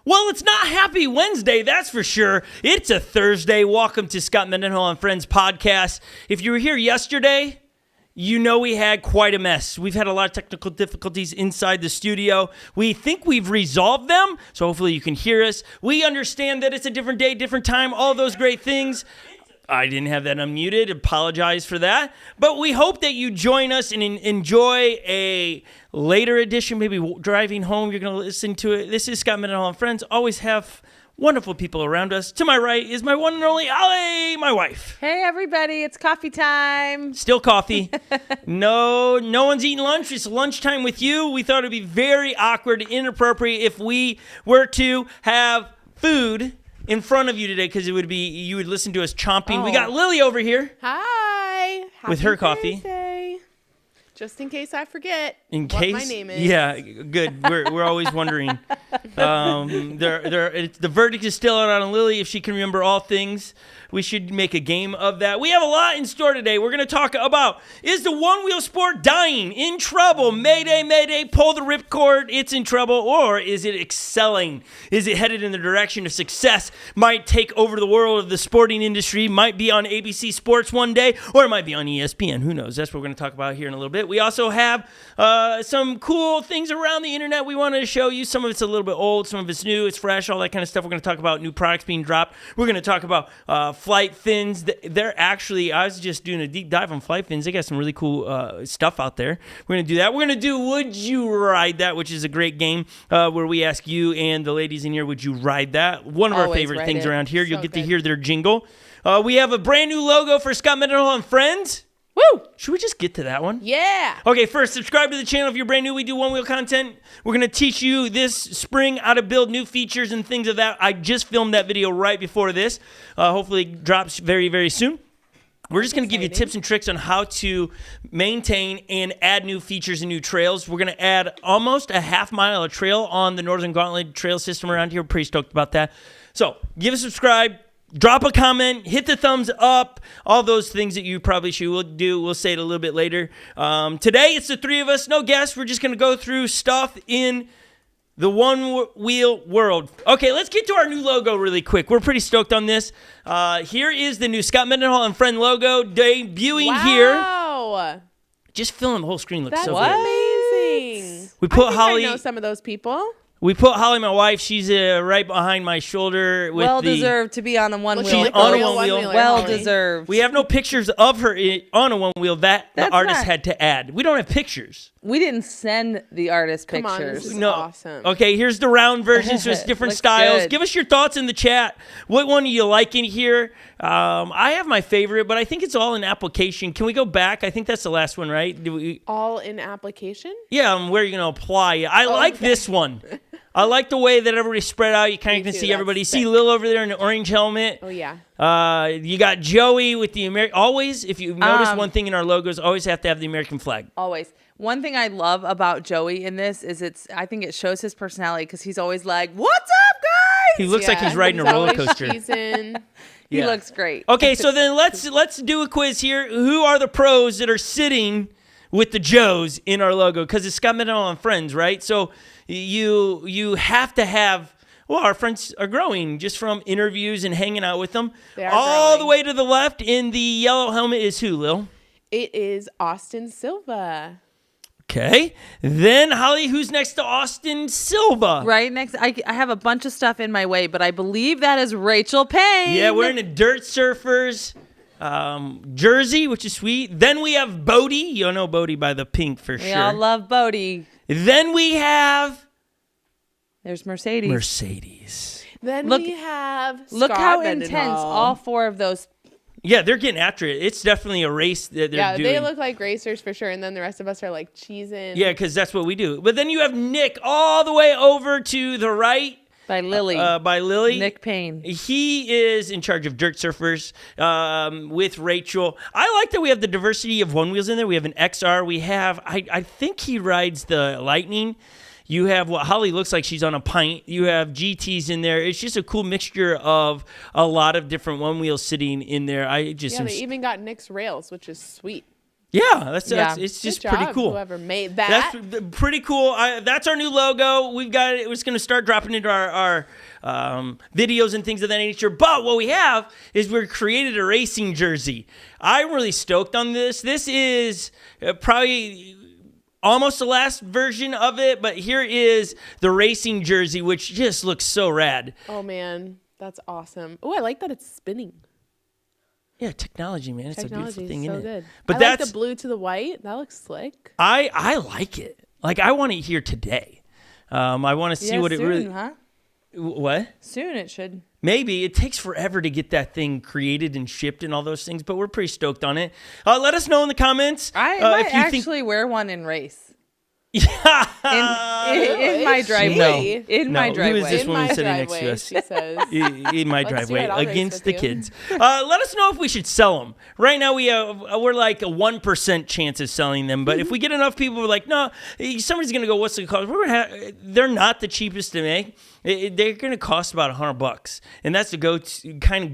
Well, it's not Happy Wednesday, that's for sure. It's a Thursday. Welcome to Scot Mendenhall and Friends podcast. If you were here yesterday, you know we had quite a mess. We've had a lot of technical difficulties inside the studio. We think we've resolved them, so hopefully you can hear us. We understand that it's a different day, different time, all those great things. I didn't have that unmuted. Apologize for that. But we hope that you join us and enjoy a later edition, maybe driving home. You're going to listen to it. This is Scot Mendenhall and Friends. Always have wonderful people around us. To my right is my one and only Ali, my wife. Hey, everybody. It's coffee time. Still coffee. No one's eating lunch. It's lunchtime with you. We thought it would be very awkward, inappropriate if we were to have food in front of you today, because you would listen to us chomping. We got Lily over here. Hi. With her coffee. Thursday. Just in case I forget What my name is. Yeah, good. We're always wondering. The verdict is still out on Lily. If she can remember all things, we should make a game of that. We have a lot in store today. We're going to talk about, is the one-wheel sport dying, in trouble? Mayday, mayday, pull the ripcord, it's in trouble. Or is it excelling? Is it headed in the direction of success? Might take over the world of the sporting industry, might be on ABC Sports one day, or it might be on ESPN. Who knows? That's what we're going to talk about here in a little bit. We also have some cool things around the internet we wanted to show you. Some of it's a little bit old, some of it's new, it's fresh, all that kind of stuff. We're going to talk about new products being dropped. We're going to talk about flight fins. They're actually, I was just doing a deep dive on flight fins. They got some really cool stuff out there. We're going to do that. We're going to do Would You Ride That, which is a great game where we ask you and the ladies in here, would you ride that? One of our favorite things around here. You'll get to hear their jingle. We have a brand new logo for Scot Mendenhall and Friends. Woo! Should we just get to that one? Yeah. Okay, first, subscribe to the channel if you're brand new. We do one-wheel content. We're going to teach you this spring how to build new features and things of that. I just filmed that video right before this. Hopefully it drops very, very soon. We're just going to give you tips and tricks on how to maintain and add new features and new trails. We're going to add almost a half mile of trail on the Northern Gauntlet trail system around here. We're pretty stoked about that. So give a subscribe. Drop a comment, hit the thumbs up, all those things that you probably should do. We'll say it a little bit later. Today, it's the three of us, no guests. We're just going to go through stuff in the one-wheel world. Okay, let's get to our new logo really quick. We're pretty stoked on this. Here is the new Scot Mendenhall and Friend logo debuting here. Wow. Just filling the whole screen looks That's so good. amazing. We put I know some of those people. We put Holly, my wife. She's right behind my shoulder. With Well-deserved to be on a one-wheel. She's on a one-wheel. Well-deserved. We have no pictures of her on a one-wheel that the artist had to add. We don't have pictures. We didn't send the artist Come on, pictures. this is awesome. Okay, here's the round version, so it's different styles. Good. Give us your thoughts in the chat. What one do you like in here? I have my favorite, but I think it's all in application. Can we go back? I think that's the last one, right? All in application? Yeah, where you're going to apply it. I like this one. I like the way that everybody's spread out. You kind of can see everybody. See Lil over there in the orange helmet. Oh, yeah. You got Joey with the American. Always, if you notice one thing in our logos, always have to have the American flag. Always. One thing I love about Joey in this is I think it shows his personality because he's always like, "What's up, guys?" He looks like he's riding a roller coaster. He looks great. Okay, so then let's do a quiz here. Who are the pros that are sitting with the Joes in our logo? Because it's Scot Mendenhall and Friends, right? So you have to have. Well, our friends are growing just from interviews and hanging out with them. All the way to the left in the yellow helmet is who, Lil? It is Austin Silva. Okay. Then, Holly, who's next to Austin Silva? Right next. I have a bunch of stuff in my way, but I believe that is Rachel Payne. Yeah, we're in a Dirt Surfers jersey, which is sweet. Then we have Bodie. You'll know Bodie by the pink for sure. We all love Bodie. Then we have... There's Mercedes. Then we have Look Scot how Mendenhall. intense all four of those. Yeah, they're getting after it. It's definitely a race that they're doing. Yeah, they look like racers for sure, and then the rest of us are like cheesing. Yeah, because that's what we do. But then you have Nick all the way over to the right. By Lily. Nick Payne. He is in charge of Dirt Surfers with Rachel. I like that we have the diversity of one wheels in there. We have an XR. We have, I think he rides the Lightning. You have what Holly looks like she's on a pint. You have GTs in there. It's just a cool mixture of a lot of different one wheels sitting in there. They even got Nick's rails, which is sweet. Yeah, it's Good just job, pretty cool. Whoever made that. That's pretty cool. That's our new logo. We've got it. It's going to start dropping into our videos and things of that nature. But what we have is we've created a racing jersey. I'm really stoked on this. This is probably almost the last version of it, but here is the racing jersey, which just looks so rad. Oh man, that's awesome. Oh, I like that it's spinning. Yeah, technology, man. It's a beautiful thing, so isn't it? good. But I that's like the blue to the white. That looks slick. I like it. Like, I want it here today. I want to see what soon, it really. huh? What? Soon it should. Maybe. It takes forever to get that thing created and shipped and all those things, but we're pretty stoked on it. Let us know in the comments. I might if you actually wear one in race. Yeah. In my driveway. No. In my No. driveway. Who is this In woman my sitting next to driveway, us? she says. In my Let's do driveway it. I'll race against with the you. kids. Let us know if we should sell them. Right now we're like a 1% chance of selling them, but if we get enough people who are like, no, somebody's gonna go, what's the cost? They're not the cheapest to make. They're gonna cost about $100, and that's the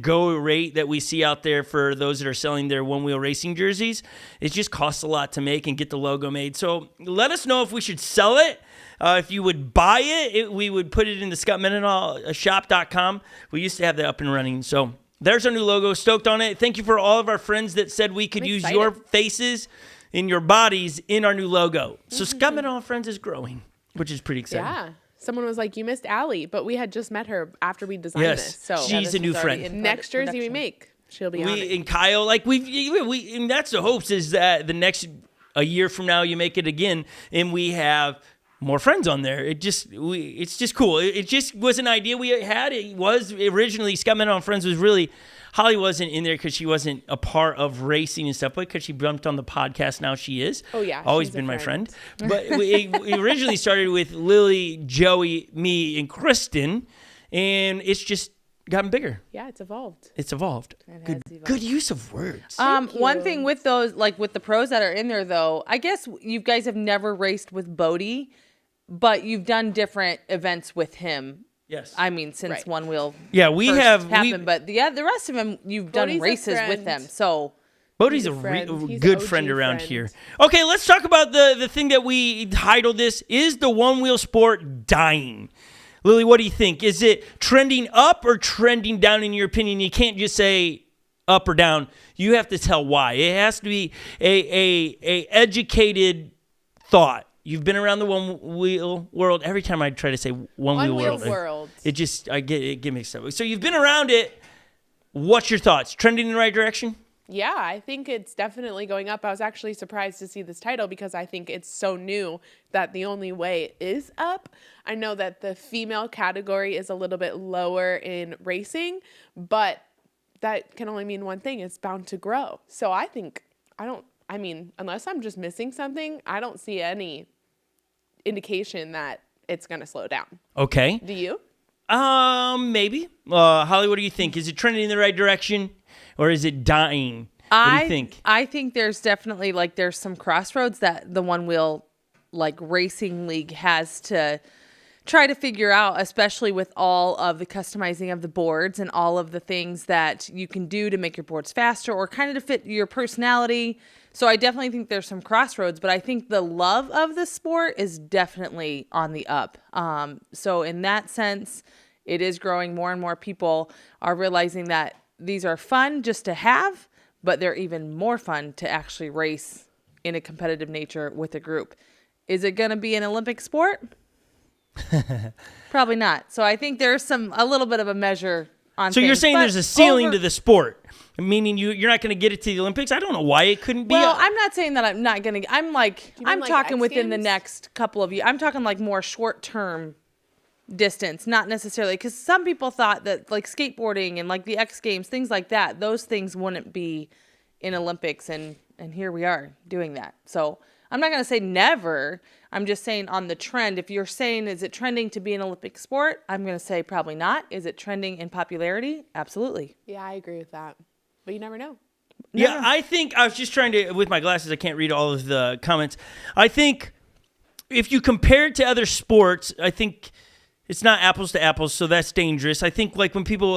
go rate that we see out there for those that are selling their one-wheel racing jerseys. It just costs a lot to make and get the logo made. So let us know if we should sell it. If you would buy it, we would put it in the Scot Mendenhall shop.com. We used to have that up and running. So there's our new logo. Stoked on it. Thank you for all of our friends that said we could use your faces and your bodies in our new logo. So Scot Mendenhall Friends is growing, which is pretty exciting. Yeah. Someone was like, you missed Allie, but we had just met her after we designed Yes. this. So She's a new friend. next jersey we make, she'll be on it. And Kyle, like we and that's the hopes is that a year from now you make it again and we have more friends on there. It's just cool. It just was an idea we had. It was originally Scot Mendenhall Friends was really Holly wasn't in there because she wasn't a part of racing and stuff, but because she bumped on the podcast, now she is. Oh, yeah. Always she's a been my friend. friend. But it originally started with Lily, Joey, me, and Kristen, and it's just gotten bigger. Yeah, it's evolved. It's evolved. Good use of words. One thing with those, like with the pros that are in there, though, I guess you guys have never raced with Bodie, but you've done different events with him. Yes. I mean, since Right. One Wheel we have happened, but the rest of them you've done Bodie's a races with friend. them. So Bodie's He's a a friend. He's good OG friend around friend. here. Okay, let's talk about the thing that we titled this. Is the one-wheel sport dying? Lily, what do you think? Is it trending up or trending down in your opinion? You can't just say up or down. You have to tell why. It has to be a educated thought. You've been around the one-wheel world. Every time I try to say one-wheel world, it get mixed up. So you've been around it. What's your thoughts? Trending in the right direction? Yeah, I think it's definitely going up. I was actually surprised to see this title because I think it's so new that the only way is up. I know that the female category is a little bit lower in racing, but that can only mean one thing. It's bound to grow. So I mean, unless I'm just missing something, I don't see any indication that it's going to slow down. Okay. Do you? Maybe. Holly, what do you think? Is it trending in the right direction or is it dying? What do you think? I think there's definitely there's some crossroads that the One Wheel racing league has to try to figure out, especially with all of the customizing of the boards and all of the things that you can do to make your boards faster or kind of to fit your personality. So I definitely think there's some crossroads, but I think the love of the sport is definitely on the up. So in that sense, it is growing. More and more people are realizing that these are fun just to have, but they're even more fun to actually race in a competitive nature with a group. Is it going to be an Olympic sport? Probably not. So I think there's a little bit of a measure on So things. you're saying But there's a ceiling to the sport, meaning you're not going to get it to the Olympics? I don't know why it couldn't be. Well, I'm not saying that I'm not going to. I'm mean talking X within the Games? next couple of years. I'm talking more short term distance, not necessarily because some people thought that skateboarding and the X Games, things like that, those things wouldn't be in Olympics, and here we are doing that. So I'm not going to say never. I'm just saying on the trend. If you're saying, is it trending to be an Olympic sport? I'm going to say probably not. Is it trending in popularity? Absolutely. Yeah, I agree with that. But you never know. Yeah, I think I was just trying to, with my glasses, I can't read all of the comments. I think if you compare it to other sports, I think it's not apples to apples, so that's dangerous. I think when people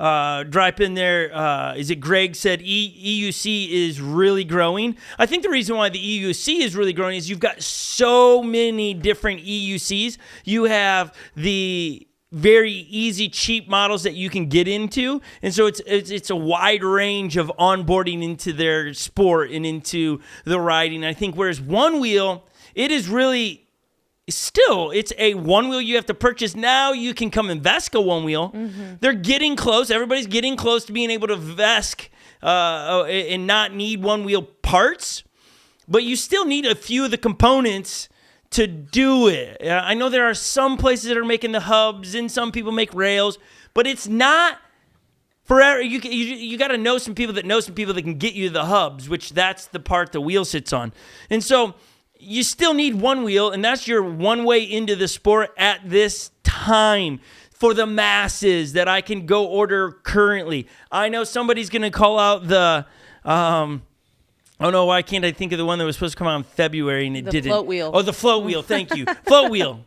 drop in there. Is it Greg said EUC is really growing? I think the reason why the EUC is really growing is you've got so many different EUCs. You have the very easy, cheap models that you can get into, and so it's a wide range of onboarding into their sport and into the riding. I think whereas Onewheel, it is really still, it's a Onewheel you have to purchase. Now you can come and Vesk a Onewheel. Mm-hmm. They're getting close. Everybody's getting close to being able to Vesk and not need Onewheel parts, but you still need a few of the components to do it. I know there are some places that are making the hubs and some people make rails, but it's not forever. You got to know some people that can get you the hubs, which that's the part the wheel sits on. And so you still need Onewheel, and that's your one way into the sport at this time for the masses that I can go order currently. I know somebody's going to call out the oh no, why can't I think of the one that was supposed to come out in February and it didn't? The float wheel. Oh, the float wheel. Thank you. Float wheel.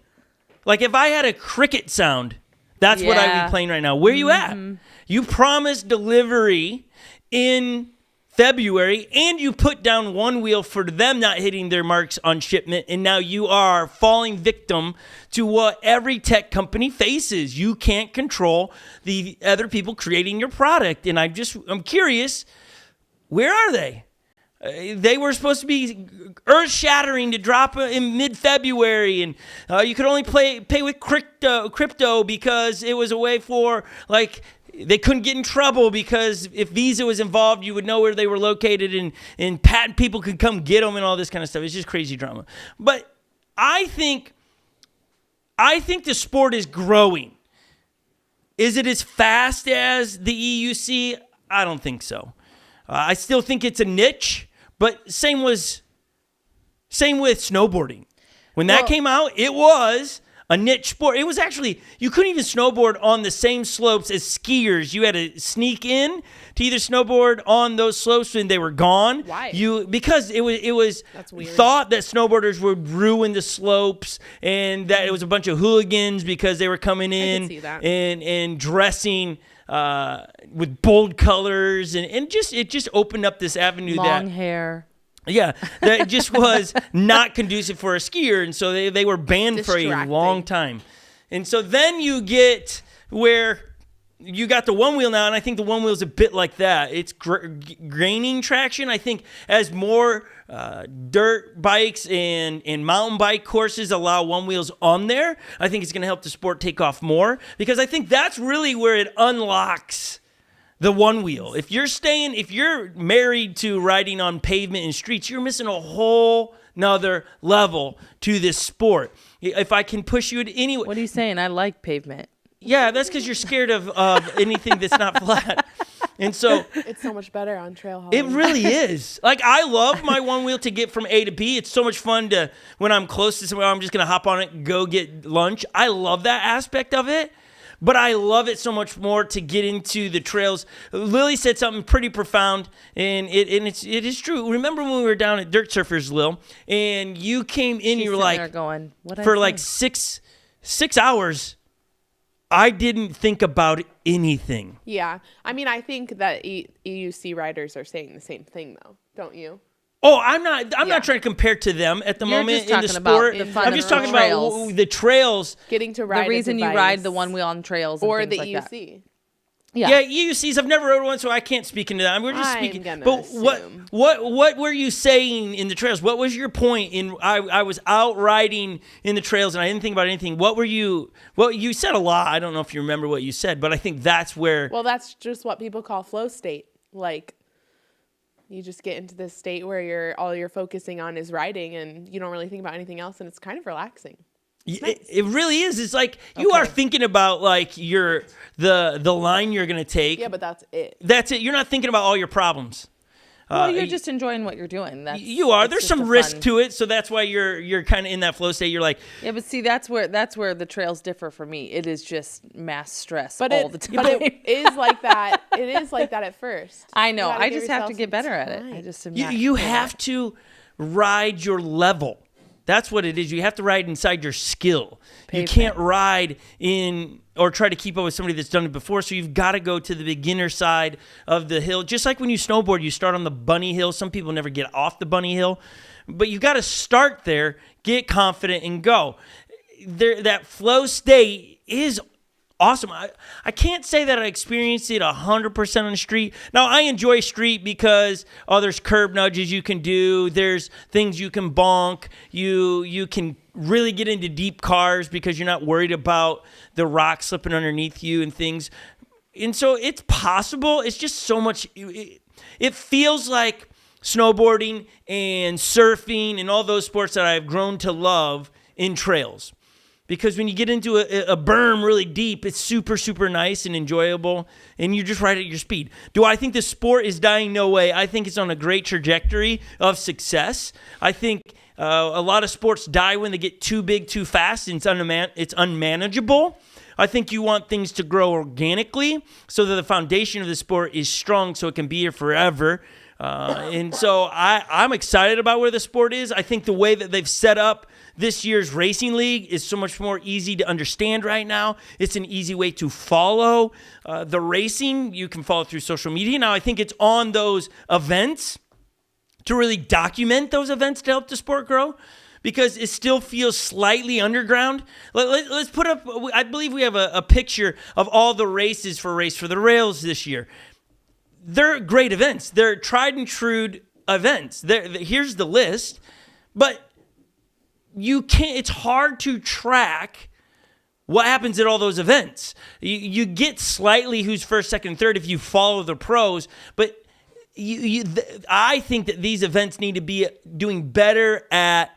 Like if I had a cricket sound, that's what I'd be playing right now. Where you at? You promised delivery in February and you put down Onewheel for them not hitting their marks on shipment, and now you are falling victim to what every tech company faces. You can't control the other people creating your product, and I'm curious, where are they? They were supposed to be earth-shattering to drop in mid-February, and you could only pay with crypto because it was a way for, like, they couldn't get in trouble because if Visa was involved, you would know where they were located, and patent people could come get them and all this kind of stuff. It's just crazy drama. But I think the sport is growing. Is it as fast as the EUC? I don't think so. I still think it's a niche. But same with snowboarding. When that came out, it was a niche sport. It was actually, you couldn't even snowboard on the same slopes as skiers. You had to sneak in to either snowboard on those slopes when they were gone. Why? Because it was thought that snowboarders would ruin the slopes and that it was a bunch of hooligans because they were coming in and dressing with bold colors and it just opened up this avenue long hair. Yeah, that just was not conducive for a skier, and so they were banned for a long time. And so then you get where you got the Onewheel now, and I think the Onewheel is a bit like that. It's gaining traction. I think as more dirt bikes and mountain bike courses allow Onewheels on there, I think it's going to help the sport take off more because I think that's really where it unlocks the Onewheel. If you're married to riding on pavement and streets, you're missing a whole nother level to this sport. If I can push you at any way. What are you saying? I like pavement. Yeah, that's because you're scared of anything that's not flat. And so it's so much better on trail hauling. It really is. Like, I love my Onewheel to get from A to B. It's so much fun to, when I'm close to somewhere, I'm just going to hop on it and go get lunch. I love that aspect of it. But I love it so much more to get into the trails. Lily said something pretty profound, and it is true. Remember when we were down at Dirt Surfers, Lil, and you came in, you were like, going, for like 6 hours, I didn't think about anything. Yeah. I mean, I think that EUC riders are saying the same thing, though. Don't you? Oh, I'm not trying to compare to them at the moment in the sport. I'm just talking about the trails. Getting to ride the reason you ride the Onewheel on trails and or the like EUC. That. Yeah, EUCs. I've never rode one, so I can't speak into that. We're just speaking. But assume. what were you saying in the trails? What was your point in? I was out riding in the trails and I didn't think about anything. What were you? Well, you said a lot. I don't know if you remember what you said, but I think that's where. Well, that's just what people call flow state. Like, you just get into this state where all you're focusing on is riding, and you don't really think about anything else, and it's kind of relaxing. Nice. It really is. It's like you are thinking about like the line you're gonna take. Yeah, but that's it. That's it. You're not thinking about all your problems. Well, you're just enjoying what you're doing. You are. There's some risk to it, so that's why you're kind of in that flow state. You're like, yeah, but see, that's where the trails differ for me. It is just mass stress all the time. But it is like that. It is like that at first. I know. I just have to get better at it. I just am you have to ride your level. That's what it is. You have to ride inside your skill. You Pavement. can't ride in or try to keep up with somebody that's done it before. So you've got to go to the beginner side of the hill. Just like when you snowboard, you start on the bunny hill. Some people never get off the bunny hill. But you got to start there, get confident, and go. That flow state is awesome. I can't say that I experienced it 100% on the street. Now, I enjoy street because, there's curb nudges you can do. There's things you can bonk. You can really get into deep cars because you're not worried about the rock slipping underneath you and things. And so it's possible. It's just so much. It feels like snowboarding and surfing and all those sports that I've grown to love in trails. Because when you get into a berm really deep, it's super, super nice and enjoyable, and you just ride at your speed. Do I think the sport is dying? No way. I think it's on a great trajectory of success. I think a lot of sports die when they get too big too fast, and it's unmanageable. I think you want things to grow organically so that the foundation of the sport is strong so it can be here forever. And so I'm excited about where the sport is. I think the way that they've set up this year's racing league is so much more easy to understand right now. It's an easy way to follow the racing. You can follow through social media. Now, I think it's on those events to really document those events to help the sport grow, because it still feels slightly underground. Let's put up, I believe we have a picture of all the races for Race for the Rails this year. They're great events. They're tried and true events. Here's the list, but you can't. It's hard to track what happens at all those events. You get slightly who's first, second, third if you follow the pros, but I think that these events need to be doing better at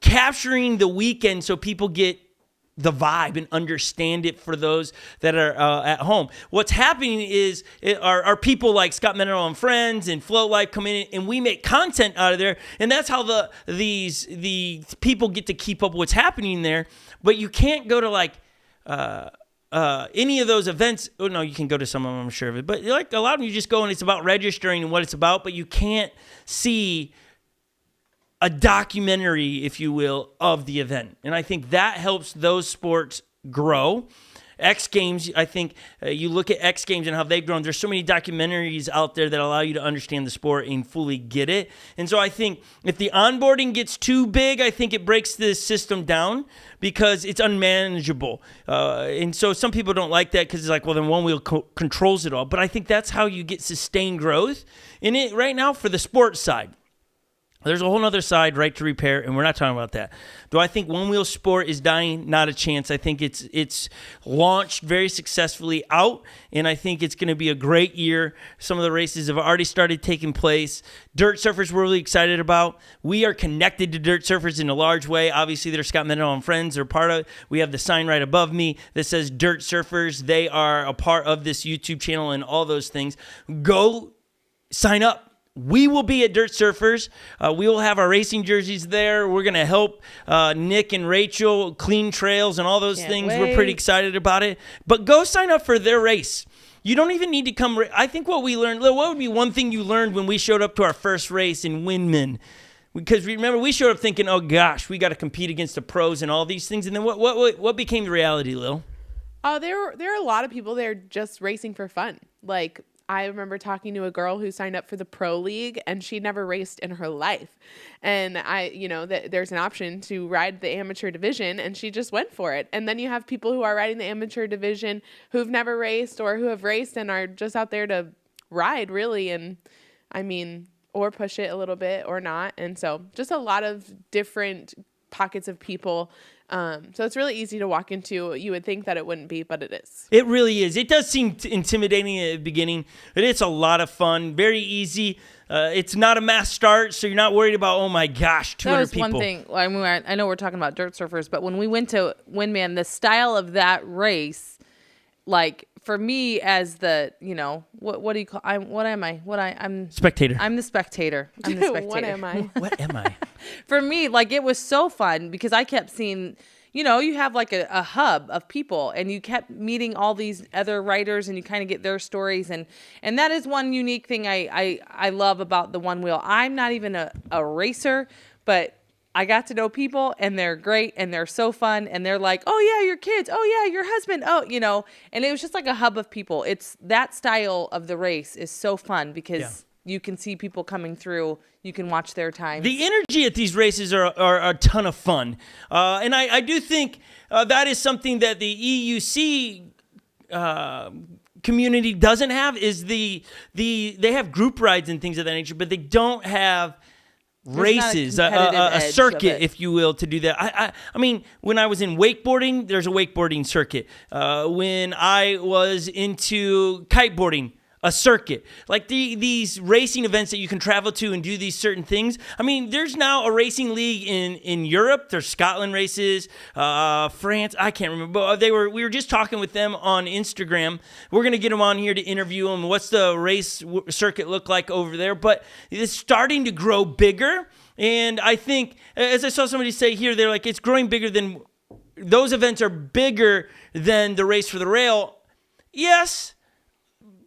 capturing the weekend so people get the vibe and understand it for those that are at home. What's happening is our people like Scot Mendenhall and Friends and Float Life come in and we make content out of there, and that's how these people get to keep up what's happening there. But you can't go to like any of those events. Oh no, you can go to some of them, I'm sure of it. But like a lot of them, you just go and it's about registering and what it's about, but you can't see a documentary, if you will, of the event. And I think that helps those sports grow. X Games, I think you look at X Games and how they've grown. There's so many documentaries out there that allow you to understand the sport and fully get it. And so I think if the onboarding gets too big, I think it breaks the system down because it's unmanageable. And so some people don't like that because it's like, well, then Onewheel controls it all. But I think that's how you get sustained growth in it right now for the sports side. There's a whole other side, right to repair, and we're not talking about that. Do I think one-wheel sport is dying? Not a chance. I think it's launched very successfully out, and I think it's going to be a great year. Some of the races have already started taking place. Dirt surfers we're really excited about. We are connected to dirt surfers in a large way. Obviously, they're Scot Mendenhall and Friends. They're part of it. We have the sign right above me that says Dirt Surfers. They are a part of this YouTube channel and all those things. Go sign up. We will be at Dirt Surfers. We will have our racing jerseys there. We're going to help Nick and Rachel clean trails and all those Can't things. wait. We're pretty excited about it. But go sign up for their race. You don't even need to come. I think what we learned, what would be one thing you learned when we showed up to our first race in Windman? Because remember, we showed up thinking, oh gosh, we got to compete against the pros and all these things. And then what became the reality, Lil? There are a lot of people there just racing for fun. Like, I remember talking to a girl who signed up for the pro league and she never raced in her life. And there's an option to ride the amateur division and she just went for it. And then you have people who are riding the amateur division who've never raced or who have raced and are just out there to ride really. And or push it a little bit or not. And so just a lot of different pockets of people. So it's really easy to walk into. You would think that it wouldn't be, but it is. It really is. It does seem intimidating at the beginning, but it's a lot of fun. Very easy. It's not a mass start, so you're not worried about, oh my gosh, 200 people. That was one thing. I know we're talking about dirt surfers, but when we went to Windman, the style of that race, like for me as the, what do you call? I'm Spectator. I'm the spectator. I'm the spectator. What am I? What am I? For me, like it was so fun because I kept seeing, you have like a hub of people and you kept meeting all these other writers and you kind of get their stories. And that is one unique thing I love about the Onewheel. I'm not even a racer, but I got to know people, and they're great, and they're so fun, and they're like, oh yeah, your kids, oh yeah, your husband, oh, and it was just like a hub of people. It's that style of the race is so fun because you can see people coming through, you can watch their time. The energy at these races are a ton of fun, and I do think that is something that the EUC community doesn't have. Is they have group rides and things of that nature, but they don't have races, a circuit, if you will, to do that. I mean, when I was in wakeboarding, there's a wakeboarding circuit. When I was into kiteboarding, a circuit. Like these racing events that you can travel to and do these certain things. I mean, there's now a racing league in Europe. There's Scotland races, France. I can't remember. But we were just talking with them on Instagram. We're going to get them on here to interview them. What's the race circuit look like over there? But it's starting to grow bigger. And I think, as I saw somebody say here, they're like, it's growing bigger than, those events are bigger than the race for the rail. Yes.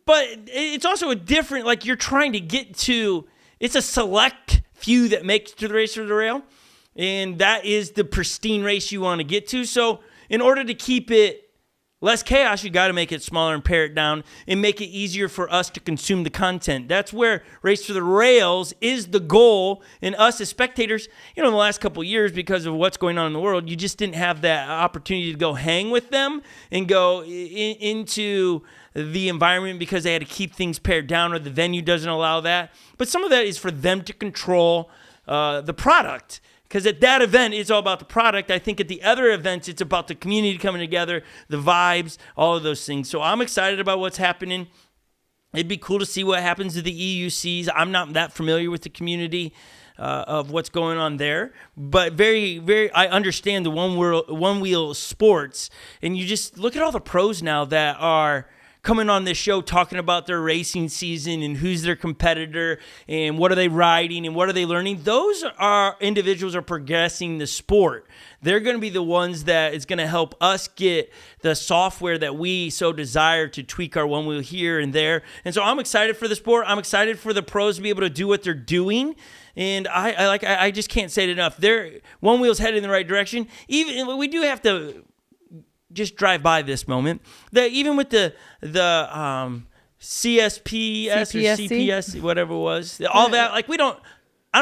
But it's also a different, like you're trying to get to, it's a select few that makes to the race for the rail. And that is the pristine race you want to get to. So in order to keep it less chaos, you got to make it smaller and pare it down and make it easier for us to consume the content. That's where Race for the Rails is the goal. And us as spectators, in the last couple of years, because of what's going on in the world, you just didn't have that opportunity to go hang with them and go into the environment because they had to keep things pared down or the venue doesn't allow that. But some of that is for them to control the product. Because at that event, it's all about the product. I think at the other events, it's about the community coming together, the vibes, all of those things. So I'm excited about what's happening. It'd be cool to see what happens to the EUCs. I'm not that familiar with the community of what's going on there. But very, very, I understand the one wheel sports. And you just look at all the pros now that are coming on this show talking about their racing season and who's their competitor and what are they riding and what are they learning. Those are individuals are progressing the sport. They're going to be the ones that is going to help us get the software that we so desire to tweak our one wheel here and there. And so I'm excited for the sport. I'm excited for the pros to be able to do what they're doing. And I just can't say it enough. One wheel's headed in the right direction. Even we do have to just drive by this moment that even with the CSPS or CPS, whatever it was, all that, like I don't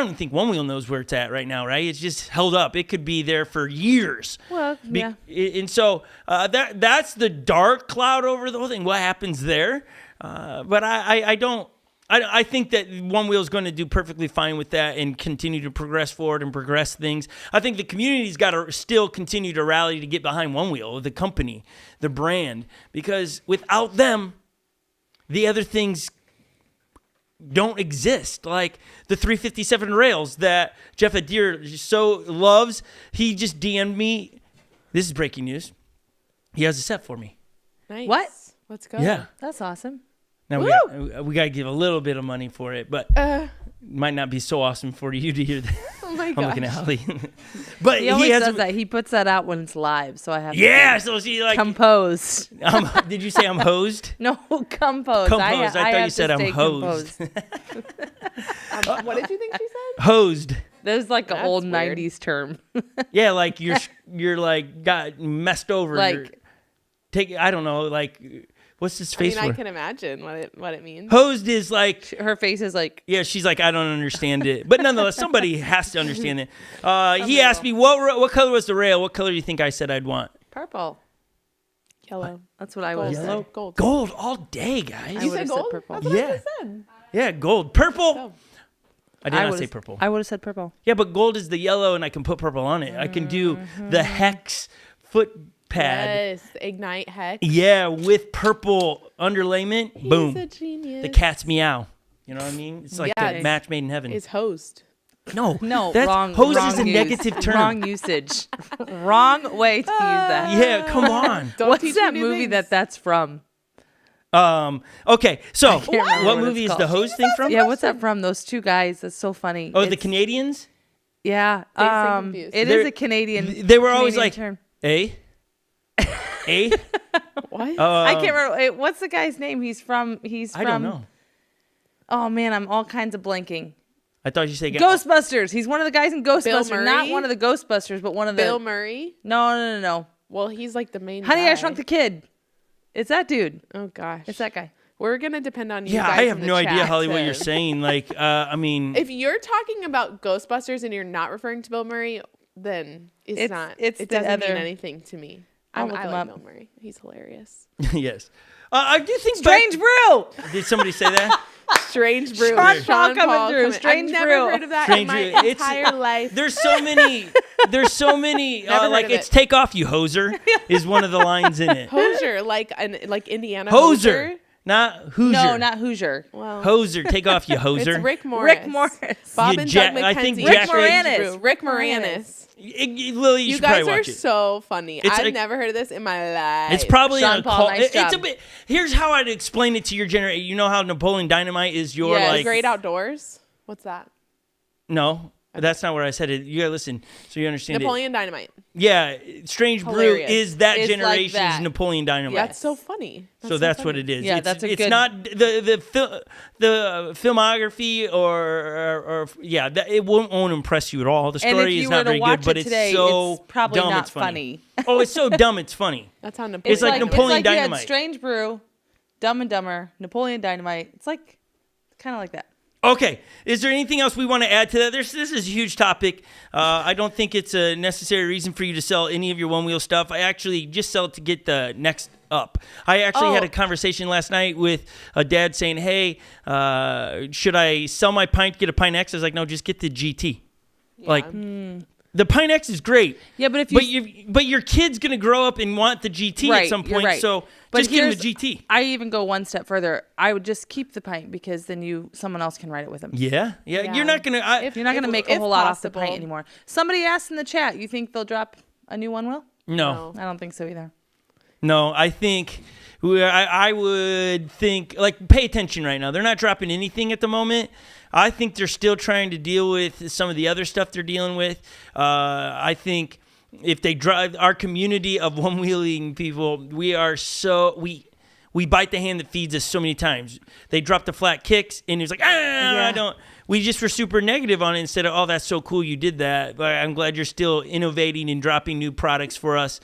even think One Wheel knows where it's at right now, right? It's just held up. It could be there for years. Well, yeah. And so that's the dark cloud over the whole thing. What happens there? But I think that One Wheel is going to do perfectly fine with that and continue to progress forward and progress things. I think the community's got to still continue to rally to get behind One Wheel, the company, the brand, because without them, the other things don't exist. Like the 357 rails that Jeff Adair so loves. He just DM'd me. This is breaking news. He has a set for me. Nice. What? Let's go. Yeah. That's awesome. Now we got to give a little bit of money for it, but it might not be so awesome for you to hear that. Oh my I'm gosh. looking at Holly. But He always does that. He puts that out when it's live, so I have yeah, to so she like composed. did you say I'm hosed? No, composed. Composed. I thought you said I'm hosed. What did you think she said? Hosed. That was like an That's old weird. 90s term. Yeah, like you're like got messed over. Like I don't know, like what's his face I for? can imagine what it means. Hosed is like her face is like yeah, she's like I don't understand it, but nonetheless, somebody has to understand it. He asked me what color was the rail. What color do you think I said I'd want? purple. Yellow. That's what I would have said. Gold. Gold all day, guys. I You would've said said gold? purple. That's what Yeah. I just said. Yeah, gold, purple. Oh. I did not say purple. I would have said purple. Yeah, but gold is the yellow, and I can put purple on it. I can do the hex footpad. Yes, Ignite Hex. Yeah, with purple underlayment. He's Boom. a genius. The cat's meow. You know what I mean? It's like Yeah. the match made in heaven. Is host. No, that's, wrong. Hose wrong is a use. negative term. Wrong usage. Wrong way to use that. Yeah, come on. Don't What's teach that me new movie things. that's from? Okay, so remember what what movie it's is the called. hose thing from? Yeah, what's that from? Those two guys. That's so funny. Oh, the It's- Canadians? Yeah. confused. It They're- is a Canadian. They were always Canadian like, term. A? What? I can't remember. What's the guy's name? He's from. I don't know. Oh man, I'm all kinds of blanking. I thought you said Ghostbusters. He's one of the guys in Ghostbusters. Murray? Not one of the Ghostbusters, but one of the... Bill Murray? No. Well, he's like the main Honey, guy. I Shrunk the Kid. It's that dude. Oh, gosh. It's that guy. We're going to depend on you Yeah, guys I have in the no idea, chat Holly, what to- you're saying. Like, I mean... If you're talking about Ghostbusters and you're not referring to Bill Murray, then it the doesn't other- mean anything to me. I'll I look him like up. Bill Murray. He's hilarious. yes. I do think... Strange Brew. Did somebody say that? Strange Brew. Sean Paul coming through. Strange I've never Brew. heard of that Strange in my Brew. entire life. There's so many... Never heard like, of it's it. take off, you hoser, is one of the lines in it. Hoser, like Indiana Hoser. Not Hoosier. No, not Hoosier. Well, Hoser. Take off, you hoser. it's Rick Morris. Rick Morris. Bob You and Jack- Doug I McKenzie. think Rick Jack- Moranis. Rick Moranis. Lily, you You should probably guys are watch it. so funny. It's I've like- never heard of this in my life. It's probably Sean a Paul, call. nice It's a job. bit. Here's how I'd explain it to your generation. You know how Napoleon Dynamite is your Yes. like. Great Outdoors. What's that? No, that's not where I said it. You gotta listen so you understand Napoleon Dynamite. it. Yeah, Strange Hilarious. Brew is that It's like generation's that. Napoleon Dynamite. That's so funny. So that's what it is. Yeah, it's, that's a it's good- not the filmography or yeah, it won't impress you at all. The And story if is you not were to very watch good, but it today, it's so it's probably dumb. not It's funny. Oh, it's so dumb. It's funny. That's how Napoleon. It's like Napoleon it's like you had Dynamite. Strange Brew, Dumb and Dumber, Napoleon Dynamite. It's like kind of like that. Okay. Is there anything else we want to add to that? This is a huge topic. I don't think it's a necessary reason for you to sell any of your one-wheel stuff. I actually just sell it to get the next up. I actually had a conversation last night with a dad saying, hey, should I sell my Pint, get a Pint X? I was like, no, just get the GT. Like, the Pint X is great. Yeah, but if but your kid's going to grow up and want the GT Right, at some you're point, right. so But just give him here's- the GT. I even go one step further. I would just keep the Pint because then someone else can ride it with them. Yeah. Yeah. You're not going to... You're not going to make a if whole lot off the possible. Pint anymore. Somebody asked in the chat, you think they'll drop a new one wheel? No. I don't think so either. No, I think I would think, like, pay attention right now. They're not dropping anything at the moment. I think they're still trying to deal with some of the other stuff they're dealing with. I think if they drive our community of one-wheeling people, we are so we bite the hand that feeds us so many times. They drop the flat kicks, and it's like, I don't. We just were super negative on it instead of, oh, that's so cool you did that. But I'm glad you're still innovating and dropping new products for us.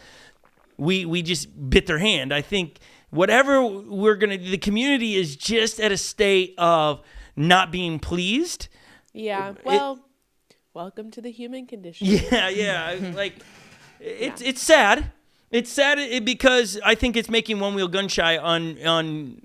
We just bit their hand. I think whatever the community is just at a state of not being pleased. Yeah. Well, welcome to the human condition. Yeah. Like, it's sad. It's sad because I think it's making one wheel gun shy on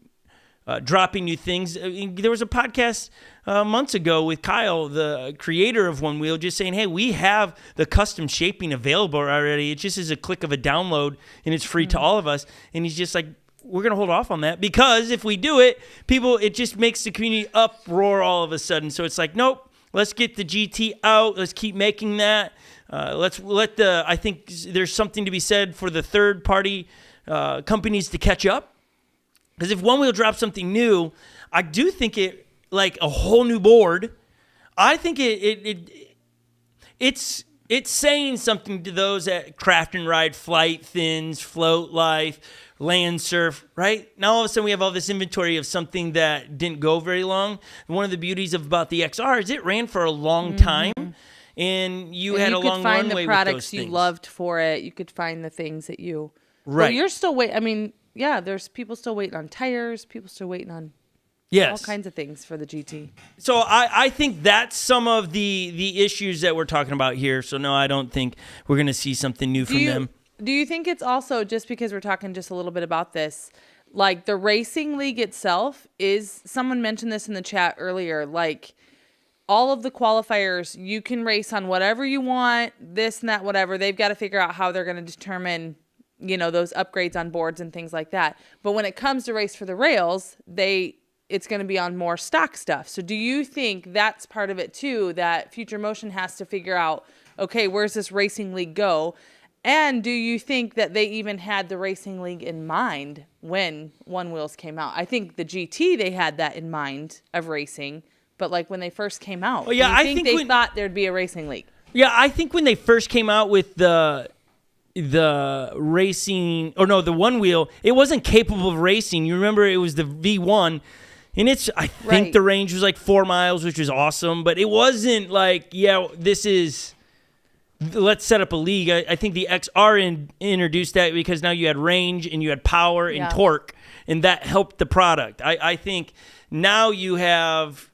dropping new things. There was a podcast months ago with Kyle, the creator of One Wheel, just saying, hey, we have the custom shaping available already. It just is a click of a download, and it's free to all of us. And he's just like, we're going to hold off on that because if we do it, it just makes the community uproar all of a sudden. So it's like, nope, let's get the GT out. Let's keep making that. I think there's something to be said for the third party companies to catch up. Because if One Wheel drops something new, I do think it, like a whole new board, I think it's saying something to those that craft and ride flight, thins, float life, land surf, right? Now all of a sudden we have all this inventory of something that didn't go very long. One of the beauties about the XR is it ran for a long time, and you had a long runway with those things. You could find the products you loved for it. You could find the things that you... Right. Well, you're still waiting. I mean, yeah, there's people still waiting on tires. People still waiting on all kinds of things for the GT. So I think that's some of the issues that we're talking about here. So no, I don't think we're going to see something new from them. Do you think it's also, just because we're talking just a little bit about this, like the racing league itself is, someone mentioned this in the chat earlier, like all of the qualifiers, you can race on whatever you want, this and that, whatever. They've got to figure out how they're going to determine, those upgrades on boards and things like that. But when it comes to Race for the Rails, it's going to be on more stock stuff. So do you think that's part of it too, that Future Motion has to figure out, okay, where's this racing league go? And do you think that they even had the racing league in mind when One Wheels came out? I think the GT, they had that in mind of racing, but like when they first came out, I think they thought there'd be a racing league. Yeah, I think when they first came out with the racing, the One Wheel, it wasn't capable of racing. You remember it was the V1. And I think Right. the range was like 4 miles, which was awesome, but it wasn't like, let's set up a league. I think the XR introduced that because now you had range and you had power and Yeah. torque, and that helped the product. I think now you have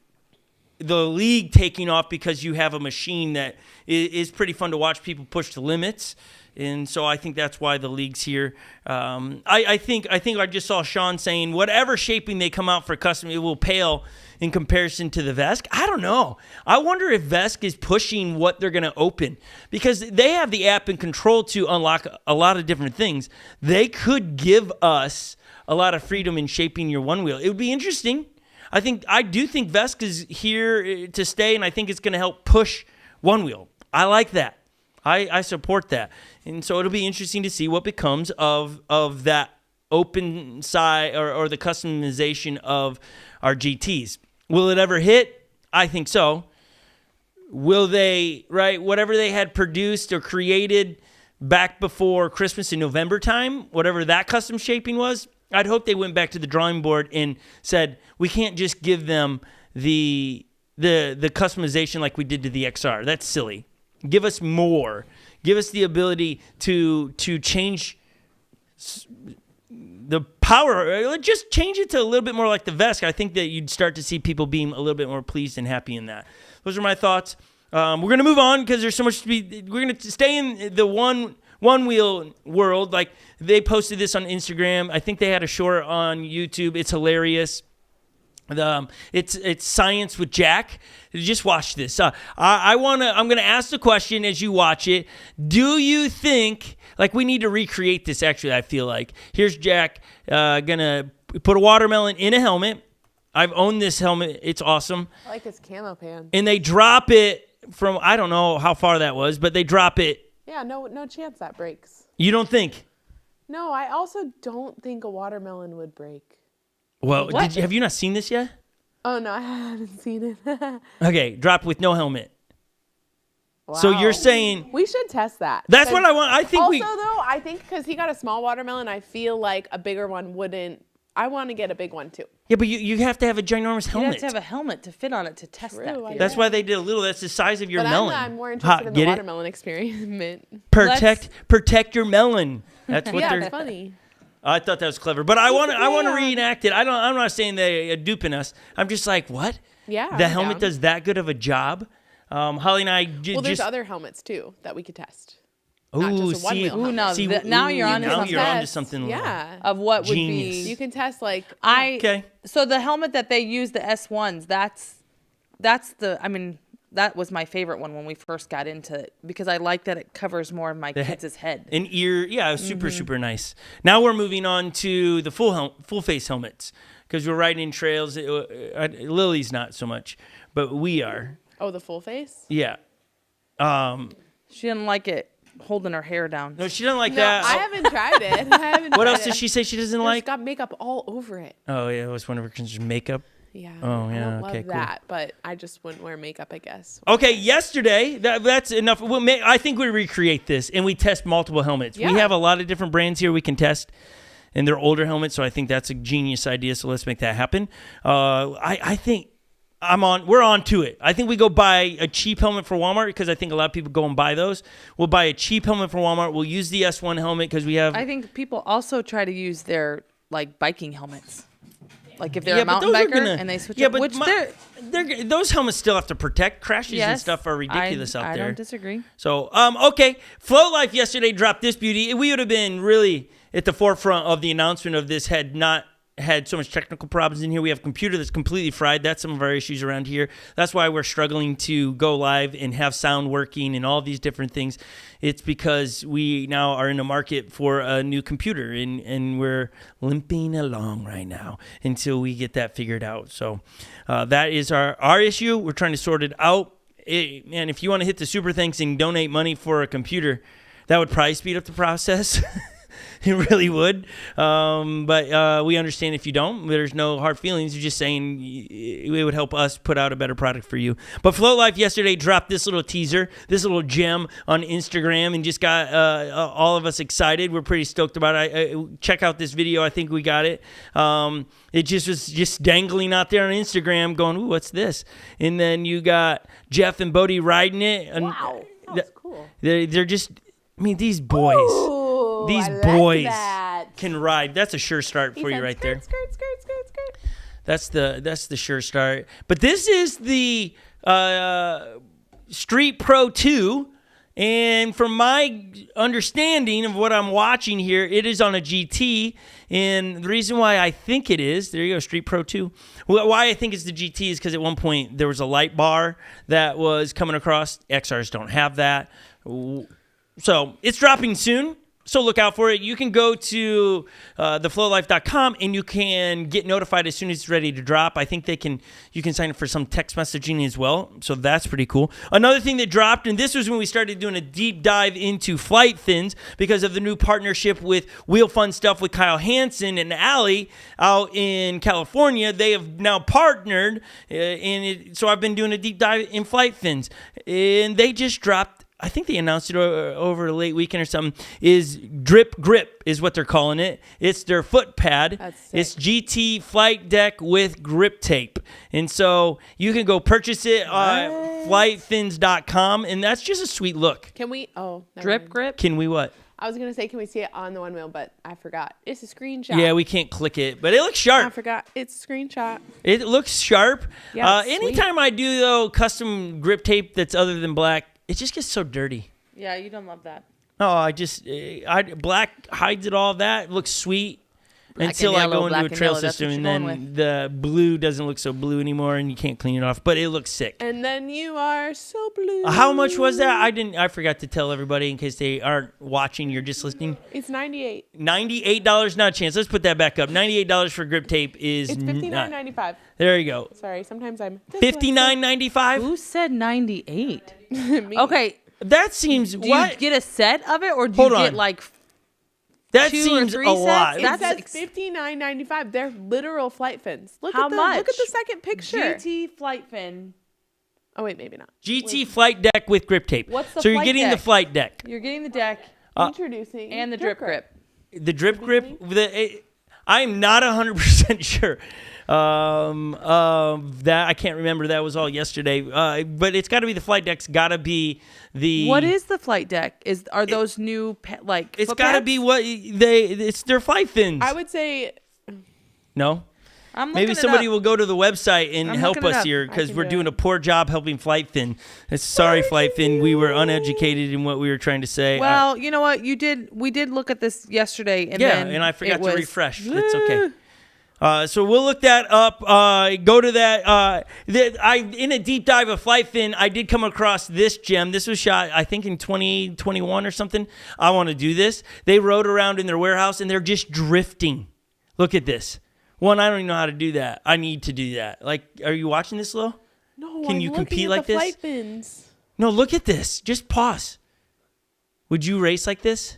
the league taking off because you have a machine that is pretty fun to watch people push the limits. And so I think that's why the league's here. I think I just saw Sean saying whatever shaping they come out for custom, it will pale in comparison to the Vesk. I don't know. I wonder if Vesk is pushing what they're going to open because they have the app and control to unlock a lot of different things. They could give us a lot of freedom in shaping your one wheel. It would be interesting. I do think Vesk is here to stay, and I think it's going to help push one wheel. I like that. I support that. And so it'll be interesting to see what becomes of that open side or the customization of our GTs. Will it ever hit? I think so. Will they, right, whatever they had produced or created back before Christmas in November time, whatever that custom shaping was, I'd hope they went back to the drawing board and said, we can't just give them the customization like we did to the XR. That's silly. Give us more. Give us the ability to change the power. Just change it to a little bit more like the Vesk. I think that you'd start to see people being a little bit more pleased and happy in that. Those are my thoughts. We're going to move on because there's so much to be. We're going to stay in the one wheel world. Like they posted this on Instagram. I think they had a short on YouTube. It's hilarious. It's science with Jack. Just watch this. I'm gonna ask the question as you watch it. Do you think we need to recreate this? Actually, I feel like here's Jack gonna put a watermelon in a helmet. I've owned this helmet. It's awesome. I like his camo pants. And they drop it from I don't know how far that was, but they drop it. Yeah, no chance that breaks. You don't think? No, I also don't think a watermelon would break. Well, have you not seen this yet? Oh, no, I haven't seen it. Okay, drop with no helmet. Wow. So you're saying... We should test that. That's what I want. I think I think because he got a small watermelon, I feel like a bigger one wouldn't... I want to get a big one, too. Yeah, but you have to have a ginormous helmet. You have to have a helmet to fit on it to test that. True, I theory. That's why they did a little. That's the size of your melon. I'm more interested in the Get it? watermelon experiment. Protect your melon. That's what Yeah, they're... it's funny. I thought that was clever, but I want to reenact it. I'm not saying they are duping us. I'm just like, what? Yeah, the I'm helmet down. does that good of a job. Holly and I There's other helmets too that we could test. Ooh, not just a one-wheel helmet. Now you're onto now something. you're onto something. Yeah. Of what would Genius. be You can test Okay. So the helmet that they use, the S1s, that was my favorite one when we first got into it because I like that it covers more of my kids' head. An ear, yeah, super nice. Now we're moving on to the full face helmets because we're riding in trails. Lily's not so much, but we are. Oh, the full face? Yeah. She didn't like it holding her hair down. No, she doesn't like No, that. I haven't tried it. What else does she say she doesn't It's like? got makeup all over it. Oh yeah, it was one of her concerns. Makeup. Yeah. Oh, I yeah, don't okay, love cool. that, but I just wouldn't wear makeup, I guess. Okay, yesterday, that's enough. I think we recreate this and we test multiple helmets. Yeah. We have a lot of different brands here we can test, and they're older helmets, so I think that's a genius idea, so let's make that happen. I think we're on to it. I think we go buy a cheap helmet for Walmart because I think a lot of people go and buy those. We'll buy a cheap helmet for Walmart. We'll use the S1 helmet because we have... I think people also try to use their biking helmets. Like if they're a mountain biker and they switch up, those helmets still have to protect. Crashes and stuff are ridiculous out there. I don't disagree. So, okay. Float Life yesterday dropped this beauty. We would have been really at the forefront of the announcement of this had not had so much technical problems in here. We have a computer that's completely fried. That's some of our issues around here. That's why we're struggling to go live and have sound working and all these different things. It's because we now are in the market for a new computer and we're limping along right now until we get that figured out. So that is our issue. We're trying to sort it out. And if you want to hit the super thanks and donate money for a computer, that would probably speed up the process. It really would. But we understand if you don't. There's no hard feelings. You're just saying it would help us put out a better product for you. But Float Life yesterday dropped this little teaser, this little gem on Instagram, and just got all of us excited. We're pretty stoked about it. Check out this video. I think we got it. It just was just dangling out there on Instagram going, ooh, what's this? And then you got Jeff and Bodie riding it. And Wow. That's cool. They're just, I mean, these boys. Ooh, These I like boys that. can ride. That's a sure start for you right there. That's the sure start. But this is the Street Pro 2. And from my understanding of what I'm watching here, it is on a GT. And the reason why I think it is, there you go, Street Pro 2. Why I think it's the GT is because at one point there was a light bar that was coming across. XRs don't have that. So it's dropping soon. So look out for it. You can go to theflowlife.com and you can get notified as soon as it's ready to drop. I think you can sign up for some text messaging as well. So that's pretty cool. Another thing that dropped, and this was when we started doing a deep dive into flight fins because of the new partnership with Wheel Fun Stuff with Kyle Hansen and Allie out in California. They have now partnered, so I've been doing a deep dive in flight fins. And they just dropped, I think they announced it over a late weekend or something, is Drip Grip is what they're calling it. It's their foot pad. That's sick. It's GT Flight Deck with grip tape. And so you can go purchase it at flightfins.com, and that's just a sweet look. Can we? Oh, never Drip mind. grip. Can we what? I was gonna say, can we see it on the one wheel? But I forgot. It's a screenshot. Yeah, we can't click it, but it looks I sharp. forgot. It's a screenshot. It looks sharp. Yeah, it's anytime I do, though, custom grip tape that's other than black, it just gets so dirty. Yeah, you don't love that. No, black hides it all. That looks sweet Black until and I yellow, go into black a and trail yellow, that's system, what and you're then going the blue doesn't look so blue anymore, and you can't clean it off. But it looks sick. And then you are so blue. How much was that? I forgot to tell everybody in case they aren't watching. You're just listening. It's $98. $98, not a chance. Let's put that back up. $98 for grip tape is It's $59.95. There you go. Sorry, sometimes I'm $59.95. Who said 98? Me. Okay. That seems Do what? you get a set of it, or do Hold you on. get like That 2 or seems 3 a sets? lot. It That's says $59.95. They're literal flight fins. Look How at the much? Look at the second picture. GT flight fin? Oh wait, maybe not. GT Flight Deck with grip tape. What's the so you're flight getting the deck? flight deck. You're getting the deck Introducing and the drip grip. The drip grip. I'm not 100% sure. That I can't remember. That was all yesterday. But it's got to be the flight deck's got to be the. What is the flight deck? Are those new It's foot got to pads? be what it's their flight fins. I would say No. I'm Maybe looking it somebody up. will go to the website and I'm help looking it us up. here I because can we're do doing it. a poor job helping Flight Fin. Sorry, Flight Fin. We were uneducated in what we were trying to say. Well, you know what? We did look at this yesterday, and then and I forgot it to was- refresh. It's okay. So we'll look that up. Go to that. In a deep dive of Flight Fin, I did come across this gem. This was shot, I think, in 2021 or something. I want to do this. They rode around in their warehouse, and they're just drifting. Look at this. One, I don't even know how to do that. I need to do that. Like, are you watching this, Lo? no. Can I'm you looking compete at like the this? Flight fins. No, look at this. Just pause. Would you race like this?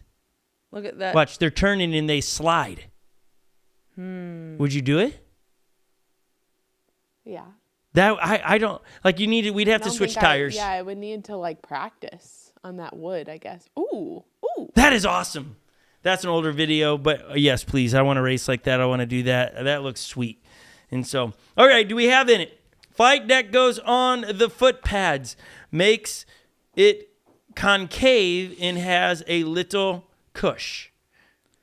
Look at that. Watch, they're turning and they slide. Would you do it? Yeah. That I don't like. We'd have I to don't switch think tires. Yeah, I would need to like practice on that wood, I guess. Ooh. That is awesome. That's an older video, but yes, please. I want to race like that. I want to do that. That looks sweet. And so, all right, do we have in it? Flight deck goes on the foot pads, makes it concave, and has a little cush.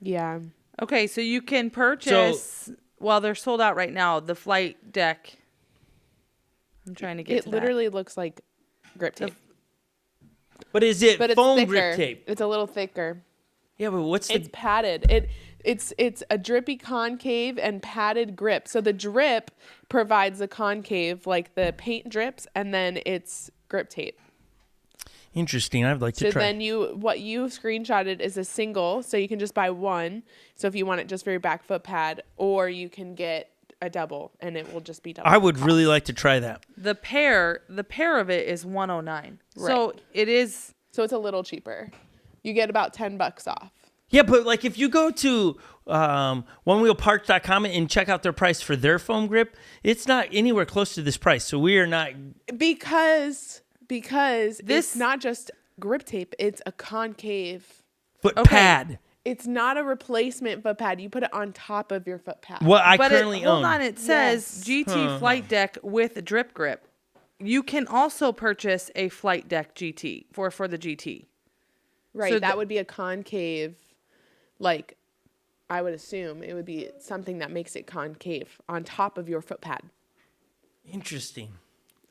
Yeah. Okay, so you can purchase while they're sold out right now. The flight deck. I'm trying to get It to literally looks like grip tape. But is it But it's foam thicker. grip tape? It's a little thicker. Yeah, but what's It's the... padded. It's a drippy concave and padded grip. So the drip provides the concave like the paint drips, and then it's grip tape. Interesting. I'd like to So try. then what you screenshotted is a single, so you can just buy one. So if you want it just for your back foot pad, or you can get a double, and it will just be double. I would really like to try that. the pair of it is $109. So Right. it is. So it's a little cheaper. You get about $10 off. Yeah, but like if you go to onewheelparts.com and check out their price for their foam grip, it's not anywhere close to this price. So we are not Because This- it's not just grip tape, it's a concave. foot Okay. pad. It's not a replacement foot pad. You put it on top of your foot pad. What I But currently hold own. on, it says Yes. GT flight deck with drip grip. You can also purchase a flight deck GT for the GT. Right. So that the- would be a concave, like, I would assume it would be something that makes it concave on top of your foot pad. Interesting.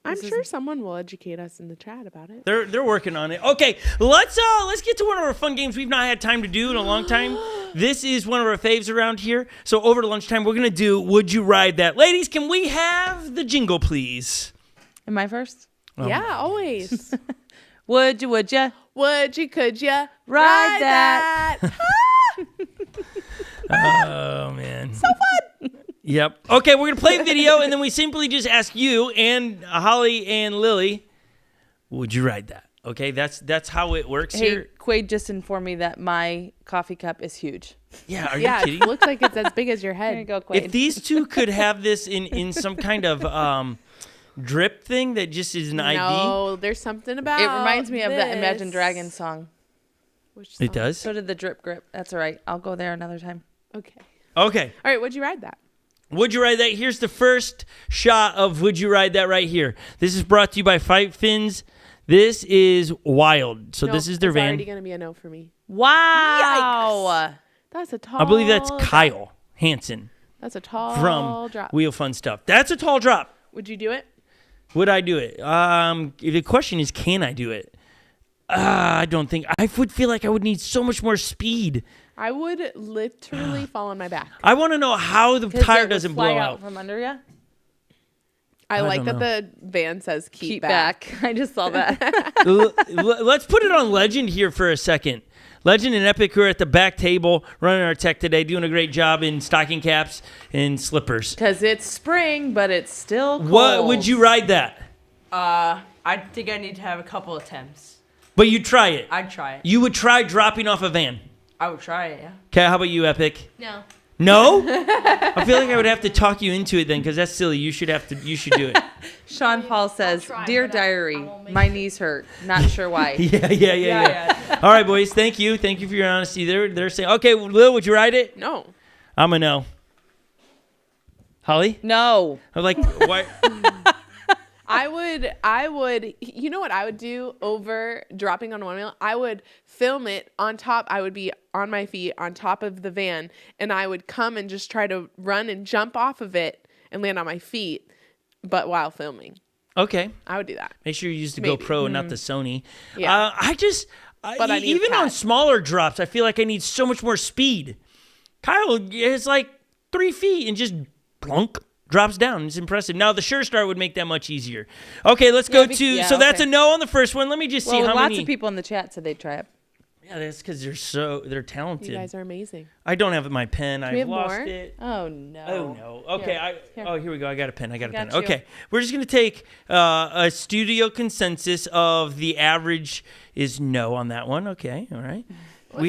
I'm sure someone will educate us in the chat about it. They're working on it. Okay, let's get to one of our fun games we've not had time to do in a long time. This is one of our faves around here. So over to lunchtime, we're gonna do Would You Ride That? Ladies, can we have the jingle, please? Am I first? Yeah, always. Would you? Would you, could you Ride that? Oh man, so fun. Yep. Okay, we're gonna play video, and then we simply just ask you and Holly and Lily, would you ride that? Okay, that's how it works Hey, here. Quaid just informed me that my coffee cup is huge. Yeah, are Yeah, you kidding? it looks like it's as big as your There you head. go, Quaid. If these two could have this in some kind of drip thing that just is an ID, No, there's something about it reminds me of that Imagine this. Dragons song. Which it song? does. So did the drip grip. That's all right. I'll go there another time. Okay. Okay. All right, would you ride that? Would you ride that? Here's the first shot of Would You Ride That right here. This is brought to you by Fight Fins. This is wild. So this Nope, is their it's van. already going to be a no for me. Wow. That's a tall I believe that's drop. Kyle Hansen That's a tall from drop. Wheel Fun Stuff. That's a tall drop. Would you do it? Would I do it? The question is, can I do it? I don't think. I would feel like I would need so much more speed. I would literally fall on my back. I want to know how the 'Cause tire it would doesn't fly blow out. from under you. I like don't that the van says keep, back. I just saw that. Let's put it on Legend here for a second. Legend and Epic, who are at the back table running our tech today, doing a great job in stocking caps and slippers. Because it's spring, but it's still cold. What would you ride that? I think I need to have a couple attempts. But you try it. I'd try it. You would try dropping off a van. I would try it, yeah. Okay, how about you, Epic? No. No? I feel like I would have to talk you into it then, because that's silly. You should do it. Sean Paul says, try, Dear but I Diary, won't make my it." knees hurt. Not sure why. Yeah. All right, boys. Thank you for your honesty. They're saying, okay, Lil, would you ride it? No. I'm a no. Holly? No. I'm like, why? I would, you know what I would do over dropping on one wheel? I would film it on top. I would be on my feet on top of the van, and I would come and just try to run and jump off of it and land on my feet, but while filming. Okay. I would do that. Make sure you use the Maybe. GoPro and not the Sony. Yeah. But I need even on Pat. smaller drops, I feel like I need so much more speed. Kyle is like 3 feet and just plunk. Drops down. It's impressive. Now, the Sure Start would make that much easier. Okay, let's go to... yeah, so that's okay. a no on the first one. Let me just see Well, how lots many... of people in the chat said they'd try it. Yeah, that's because they're talented. You guys are amazing. I don't have my pen. we I've have lost more? it. Oh, no. Oh, no. Okay. Here. Here we go. I got a pen. got you. Okay. We're just going to take a studio consensus of the average is no on that one. Okay. All right.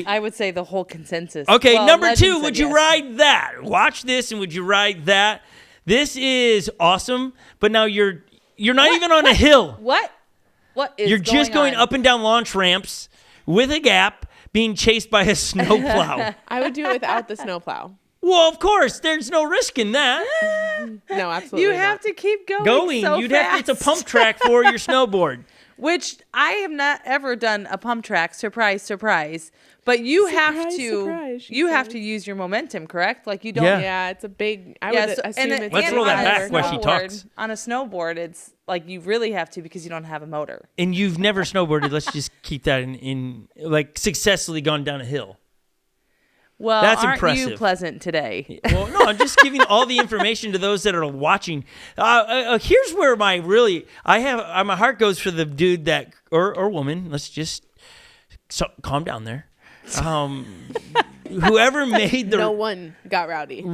I would say the whole consensus. Okay. Well, Number Legend 2, said would you yes. ride that? Watch this and would you ride that? This is awesome, but now you're not even on a hill. What? What is You're just going on? up and down launch ramps with a gap being chased by a snowplow. I would do it without the snowplow. Well, of course, there's no risk in that. No, absolutely You not. have to keep going. So You'd fast. have to, it's a pump track for your snowboard. Which I have not ever done a pump track. Surprise, surprise. But you have Surprise, to surprise, she you have says. to use your momentum, correct? Like you don't. Yeah. Yeah, it's a big. I Yeah, would so- assume and it's. Let's a roll that big back driver. while she snowboard- talks. On a snowboard, it's like you really have to because you don't have a motor. And you've never snowboarded. Let's just keep that in like successfully gone down a hill. Well, That's aren't impressive. you pleasant today? Well, no, I'm just giving all the information to those that are watching. Here's where my heart goes for the dude that or woman. Let's just calm down there. Whoever made the No one got rowdy.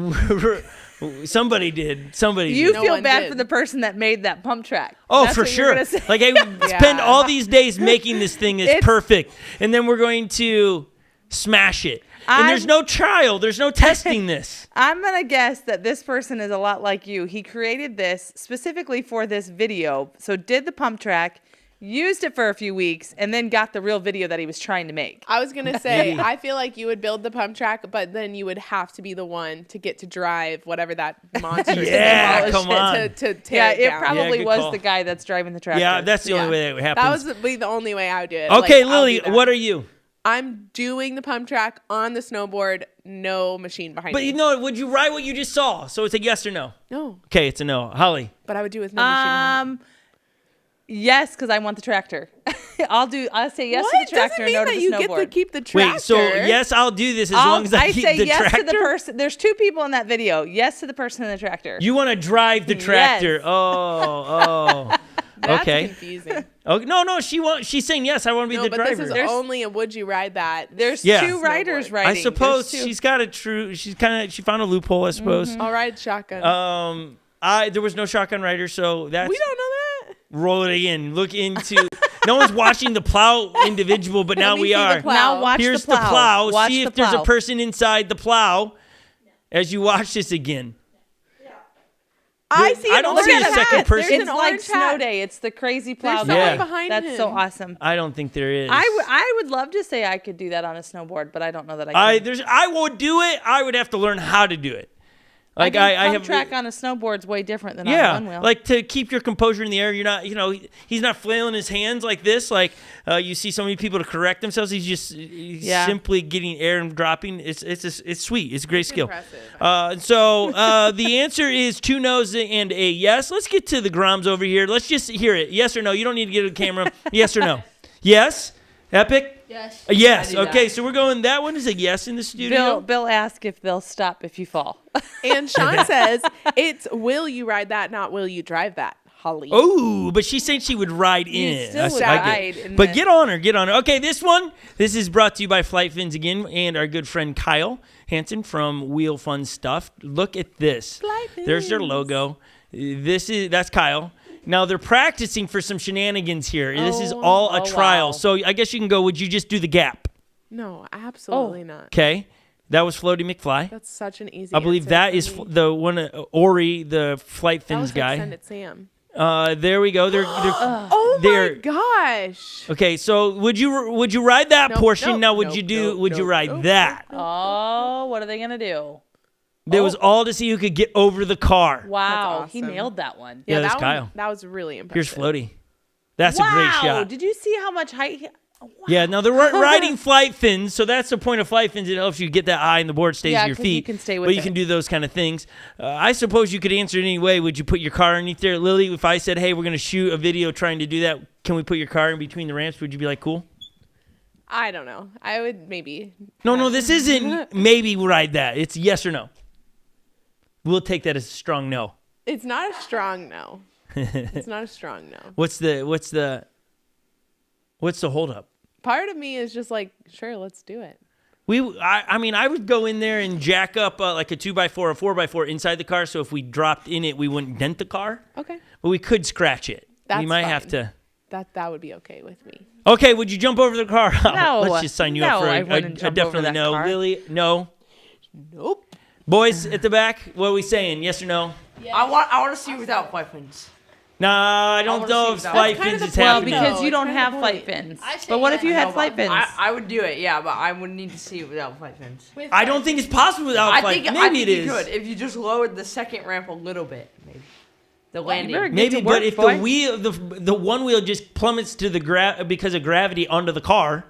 somebody did. Somebody You did. No feel one bad did. for the person that made that pump track. Oh, That's for what you're sure. gonna say. Like I spend all these days making this thing that's It's- perfect, and then we're going to smash it. And there's no trial. There's no testing this. I'm going to guess that this person is a lot like you. He created this specifically for this video. So did the pump track, used it for a few weeks, and then got the real video that he was trying to make. I was going to say, I feel like you would build the pump track, but then you would have to be the one to get to drive whatever that monster is. Yeah, come on. To tear it It down. probably good was call. the guy that's driving the tractor. Yeah, that's the only way that would happen. That would be the only way I would do it. Okay, Like, I'll Lily, do that. what are you? I'm doing the pump track on the snowboard, no machine behind But me. you know, would you ride what you just saw? So it's a yes or no. No, Okay, it's a no. Holly. but I would do it with no machine behind me. Yes, because I want the tractor. I'll say yes to the tractor Doesn't and no mean to that the you snowboard. get to keep the tractor. Wait, so yes, I'll do this as long as I keep say the yes tractor? to the person. There's two people in that video. Yes to the person in the tractor. You want to drive the tractor. Yes. Oh. That's Okay. confusing. Okay. No, she's saying yes, I want to be No, the but driver. this is only a would you ride that. There's Yeah. two riders Snowboard. riding. I suppose There's two. she's got a true. She found a loophole, I suppose. I'll ride shotgun. There was no shotgun rider, so that's We don't know that. roll it in. Look into. No one's watching the plow individual, but now me we see the are. plow. Now watch Here's the plow. Watch See the if there's a plow. person inside the plow. As you watch this again. I see. I don't see a second person. There's It's an like orange snow hat. day. It's the crazy plow. There's guy. someone behind That's so him. awesome. I don't think there is. I would love to say I could do that on a snowboard, but I don't know that I can. I would do it. I would have to learn how to do it. Like think I pump have track on a snowboard's way different than yeah, on one wheel. like to keep your composure in the air. You're not, he's not flailing his hands like this. Like you see so many people to correct themselves. He's simply getting air and dropping. It's sweet. It's a great skill. So the answer is 2 no's and a yes. Let's get to the Groms over here. Let's just hear it. Yes or no. You don't need to get a camera. Yes or no. Yes. Epic. Yes. Yes. I do Okay. that. So we're going. That one is a yes in the studio. Bill asked if they'll stop if you fall. And Sean says it's will you ride that, not will you drive that, Holly. Oh, but she's saying she would ride in You it. still would I get ride it. in But the- get on her. Okay, this is brought to you by Flight Fins again and our good friend Kyle Hansen from Wheel Fun Stuff. Look at this. Flight There's their Fins. logo. That's Kyle. Now they're practicing for some shenanigans here. This is all a Oh, trial. wow. So I guess you can go, would you just do the gap? No, absolutely not. Okay. That was Floaty McFly. That's such an easy. I believe answer that for is me. the one, Ori, the Flight I Fins was gonna guy. Send it Sam. There we go. They're Oh They're- my gosh. okay. So would you ride that Nope, portion? nope, Now would nope, you do? nope, would you nope, ride nope, that? Oh, what are they gonna do? There was all to see who could get over the car. Wow, That's he awesome. nailed that one. Yeah, that that's one, Kyle. That was really Here's impressive. Floaty. That's a great shot. Did you see how much height? Wow. Yeah. Now they're riding Flight Fins, so that's the point of Flight Fins. It helps you get that eye and the board stays Yeah, in your 'cause you feet. can stay but with you it. can do those kind of things. I suppose you could answer it any way. Would you put your car underneath there, Lily? If I said, "Hey, we're gonna shoot a video trying to do that. Can we put your car in between the ramps?" Would you be like, "Cool"? I don't know. I would maybe. No. This isn't maybe ride that. It's yes or no. We'll take that as a strong no. It's not a strong no. It's not a strong no. What's the holdup? Part of me is just like, sure, let's do it. I mean, I would go in there and jack up like a 2x4 or 4x4 inside the car, so if we dropped in it, we wouldn't dent the car. Okay. But we could scratch it. We That's might have fine. to. That would be okay with me. Okay, would you jump over the car? No. Let's just sign you No, up for I a wouldn't jump definitely over that no. car. Lily, no. Nope. Boys at the back, what are we saying? Yes or no? I want to see without flight fins. Nah, I don't wanna know see if that. flight That's kind fins of is the Well, point, happening. because No, you it's don't kind have of flight the fins. I say But what if yes. you had No, flight fins? I would do it, yeah, but I would need to see it without flight fins. I don't think it's possible without I flight. think Maybe it you is. could if you just lowered the second ramp a little bit, maybe. The landing. better get Maybe, to but work, if boy. the wheel, the one wheel just plummets to the because of gravity onto the car,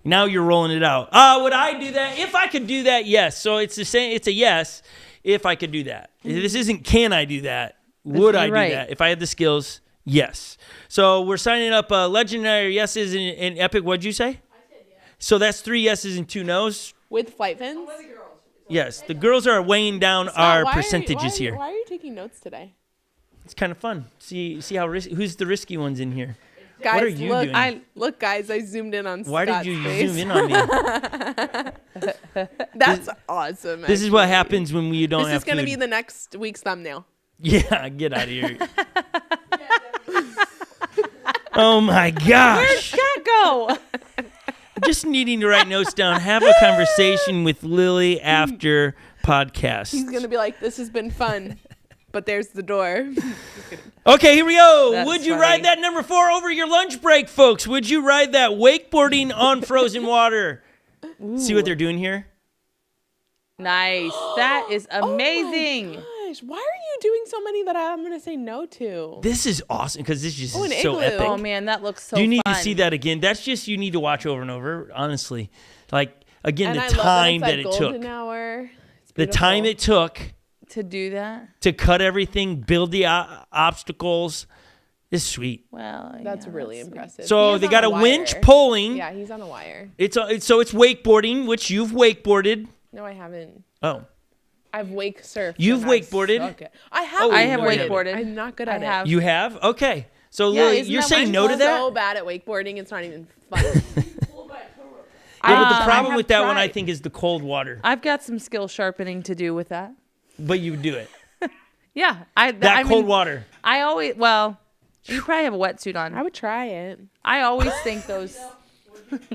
now you're rolling it out. Would I do that? If I could do that, yes. So it's the same. It's a yes. If I could do that, this isn't. Can I do that? Would I do right. that? If I had the skills, yes. So we're signing up legendary yeses and epic. What'd you say? I said yes. So that's 3 yeses and 2 nos. With flight fins? Yes, the girls are weighing down Scott, our why are you- percentages here. Why are you taking notes today? It's kind of fun. See how who's the risky ones in here. Guys, What are you look, doing? Look, guys, I zoomed in on Why Scott's did you face. zoom in on me? That's awesome. This is what actually. happens when we don't This have is going to food. be the next week's thumbnail. Yeah, get out of here. Oh my gosh. Where'd Scott go? just needing to write notes down. Have a conversation with Lily after podcast. He's going to be like, this has been fun, but there's the door. Just kidding. Okay, here we go. That's Would you funny. ride that number 4 over your lunch break, folks? Would you ride that wakeboarding on frozen water? See what they're doing here? Nice. That is amazing. Oh my gosh, why are you doing so many that I'm going to say no to? This is awesome because this just an is so igloo. epic. Oh man, that looks so You need fun. to see that again. That's just you need to watch over and over, honestly. Like, again, And the I love time that, that it's it golden took. hour. It's The time it beautiful. took to do that. to cut everything, build the obstacles is sweet. Well, That's yeah, really that's sweet. impressive. So He is they on got a wire. winch pulling. Yeah, he's on a wire. It's wakeboarding, which you've wakeboarded. No, I haven't. Oh, I've wake surfed. You've and I wakeboarded? suck at- I have. Oh, I have no, you haven't. wakeboarded. I'm not good I at it. have. you have? Okay. So Yeah, Lily, isn't you're that saying I'm no to that? so bad at wakeboarding, it's not even fun. Yeah, but the I problem have with that one, I tried. think, is the cold water. I've got some skill sharpening to do with that. But you do it. Yeah, That I cold mean, water. I always you probably have a wetsuit on. I would try it. I always think those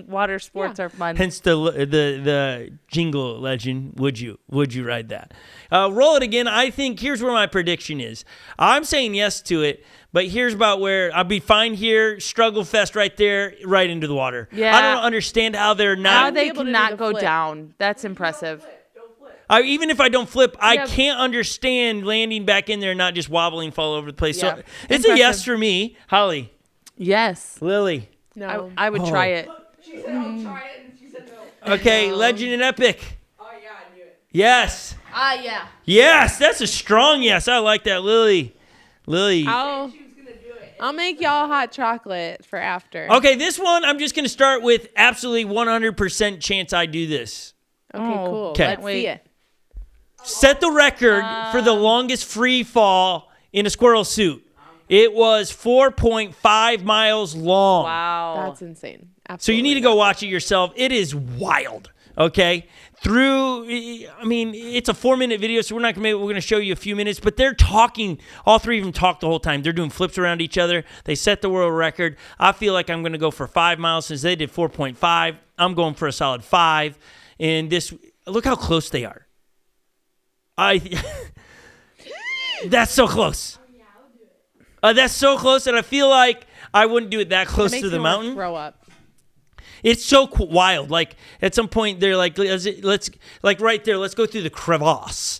water sports are fun. Hence the jingle legend. Would you ride that? Roll it again. I think here's where my prediction is. I'm saying yes to it, but here's about where I'll be fine here. Struggle fest right there, right into the water. Yeah. I don't understand how they're How not. they able to do cannot the go flip. down. That's impressive. Even if I don't flip, I Yeah. can't understand landing back in there and not just wobbling, fall over the place. Yeah. So it's a yes Impressive. for me. Holly, Yes. Lily. No. I would try it. She said I'll try it, and she said no. Okay, legend and epic. Oh yeah, I knew it. Yes. Yeah. Yes, that's a strong yes. I like that, Lily. I'll She was gonna do it. I'll make y'all hot chocolate for after. Okay, this one I'm just going to start with absolutely 100% chance I do this. Okay, Oh, cool. okay. Let's Wait. see it. Set the record for the longest free fall in a squirrel suit. It was 4.5 miles long. Wow. That's insane. So Absolutely. you need to go watch it yourself. It is wild. Okay, it's a 4-minute video, so we're going to show you a few minutes, but they're talking. All three of them talk the whole time. They're doing flips around each other. They set the world record. I feel like I'm going to go for 5 miles since they did 4.5. I'm going for a solid 5. And look how close they are. That's so close. That's so close, and I feel like I wouldn't do it that close Makes to the me wanna mountain. Throw up. It's so wild. Like at some point, they're like, let's like right there. Let's go through the crevice.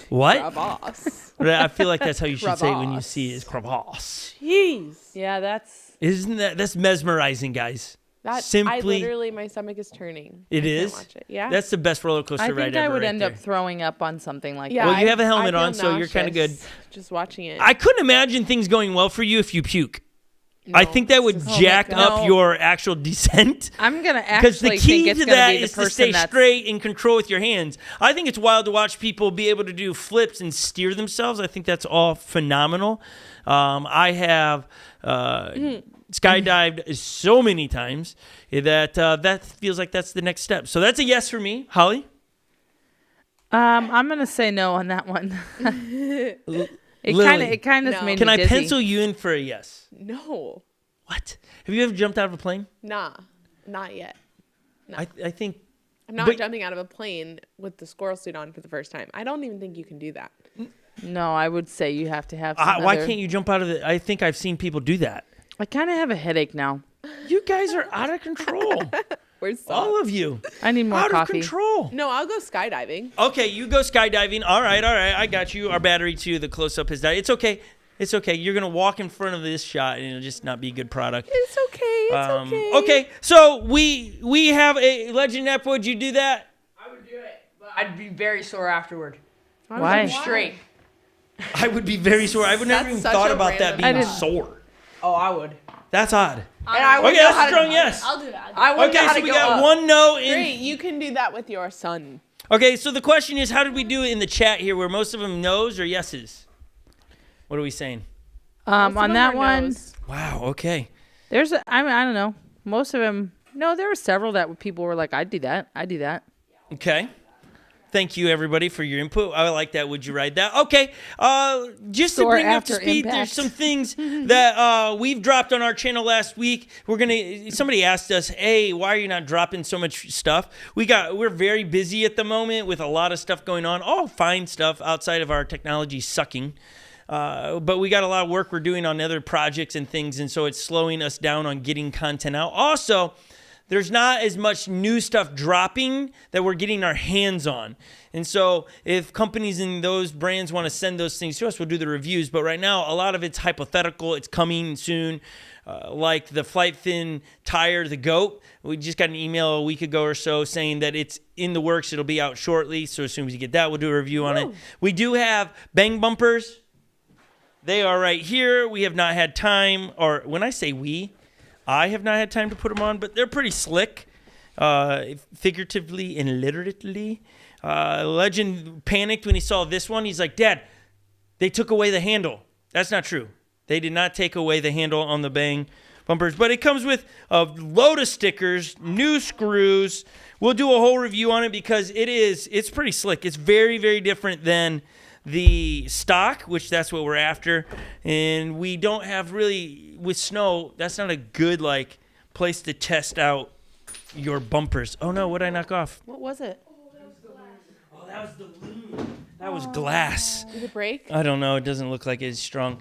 What? Boss. I feel like that's how you should say it when you Crevasse. see it is crevice. Jeez. Yeah, That's mesmerizing, guys? I Simply, literally, my stomach is turning. it I is. Can't watch it. Yeah. That's the best roller coaster I ride think ever. I would right end there. up throwing up on something like yeah. that. Well, you have a helmet I feel on, so you're kinda nauseous good. Just watching it. I couldn't imagine things going well for you if you puke. I No, think that would it's just- jack Oh my God. up your actual descent. I'm gonna Because the actually key think it's to gonna that be the is to stay person that's straight and control with your hands. I think it's wild to watch people be able to do flips and steer themselves. I think that's all phenomenal. I have skydived so many times that feels like that's the next step. So that's a yes for me. Holly? I'm gonna say no on that one. It Lily. kind of No. made Can me I dizzy. pencil you in for a yes? No. What? Have you ever jumped out of a plane? Nah. Not yet. No. I think I'm not but- jumping out of a plane with the squirrel suit on for the first time. I don't even think you can do that. No, I would say you have to have. Some why other- can't you jump out of it? I think I've seen people do that. I kind of have a headache now. You guys are out of control. We're so. All of you. I need more Out coffee. of control. No, I'll go skydiving. Okay, you go skydiving. All right. I got you. Our battery too. The close-up has died. It's okay. You're gonna walk in front of this shot, and it'll just not be a good product. It's okay. It's okay. Okay. So we have a legend ep. Would you do that? I would do it, but I'd be very sore afterward. Why? Straight. I would be very sore. I would never That's even such thought a about that random being thought. sore. Oh, I would. That's odd. And I would Okay, know that's how a strong to, yes. I'll do that. I wouldn't know Okay, how so to we go got up. one no in. Great. You can do that with your son. Okay, so the question is, how did we do it in the chat here? Were most of them no's or yeses? What are we saying? Most of On them that are one, no's. Wow. Okay. there's I don't know. Most of them. No, there were several that people were like, I'd do that. I'd do that. Okay. Thank you, everybody, for your input. I like that. Would you ride that? Okay. Just to Sore bring up to after speed, impact. there's some things that we've dropped on our channel last week. Somebody asked us, hey, why are you not dropping so much stuff? We're very busy at the moment with a lot of stuff going on. All fine stuff outside of our technology sucking. But we got a lot of work we're doing on other projects and things, and so it's slowing us down on getting content out. Also, there's not as much new stuff dropping that we're getting our hands on. And so if companies and those brands want to send those things to us, we'll do the reviews. But right now, a lot of it's hypothetical. It's coming soon. Like the Flight Fin tire, the GOAT. We just got an email a week ago or so saying that it's in the works. It'll be out shortly. So as soon as we get that, we'll do a review on it. We do have bang bumpers. They are right here. We have not had time, or when I say we, I have not had time to put them on, but they're pretty slick, figuratively and literally. Legend panicked when he saw this one. He's like, Dad, they took away the handle. That's not true. They did not take away the handle on the bang bumpers, but it comes with a load of stickers, new screws. We'll do a whole review on it because it's pretty slick. It's very, very different than the stock, which that's what we're after. And we don't have really, with snow, that's not a good place to test out your bumpers. Oh no, what did I knock off? What was it? Oh, that was the loom. That was glass. Did it break? I don't know. It doesn't look like it's strong.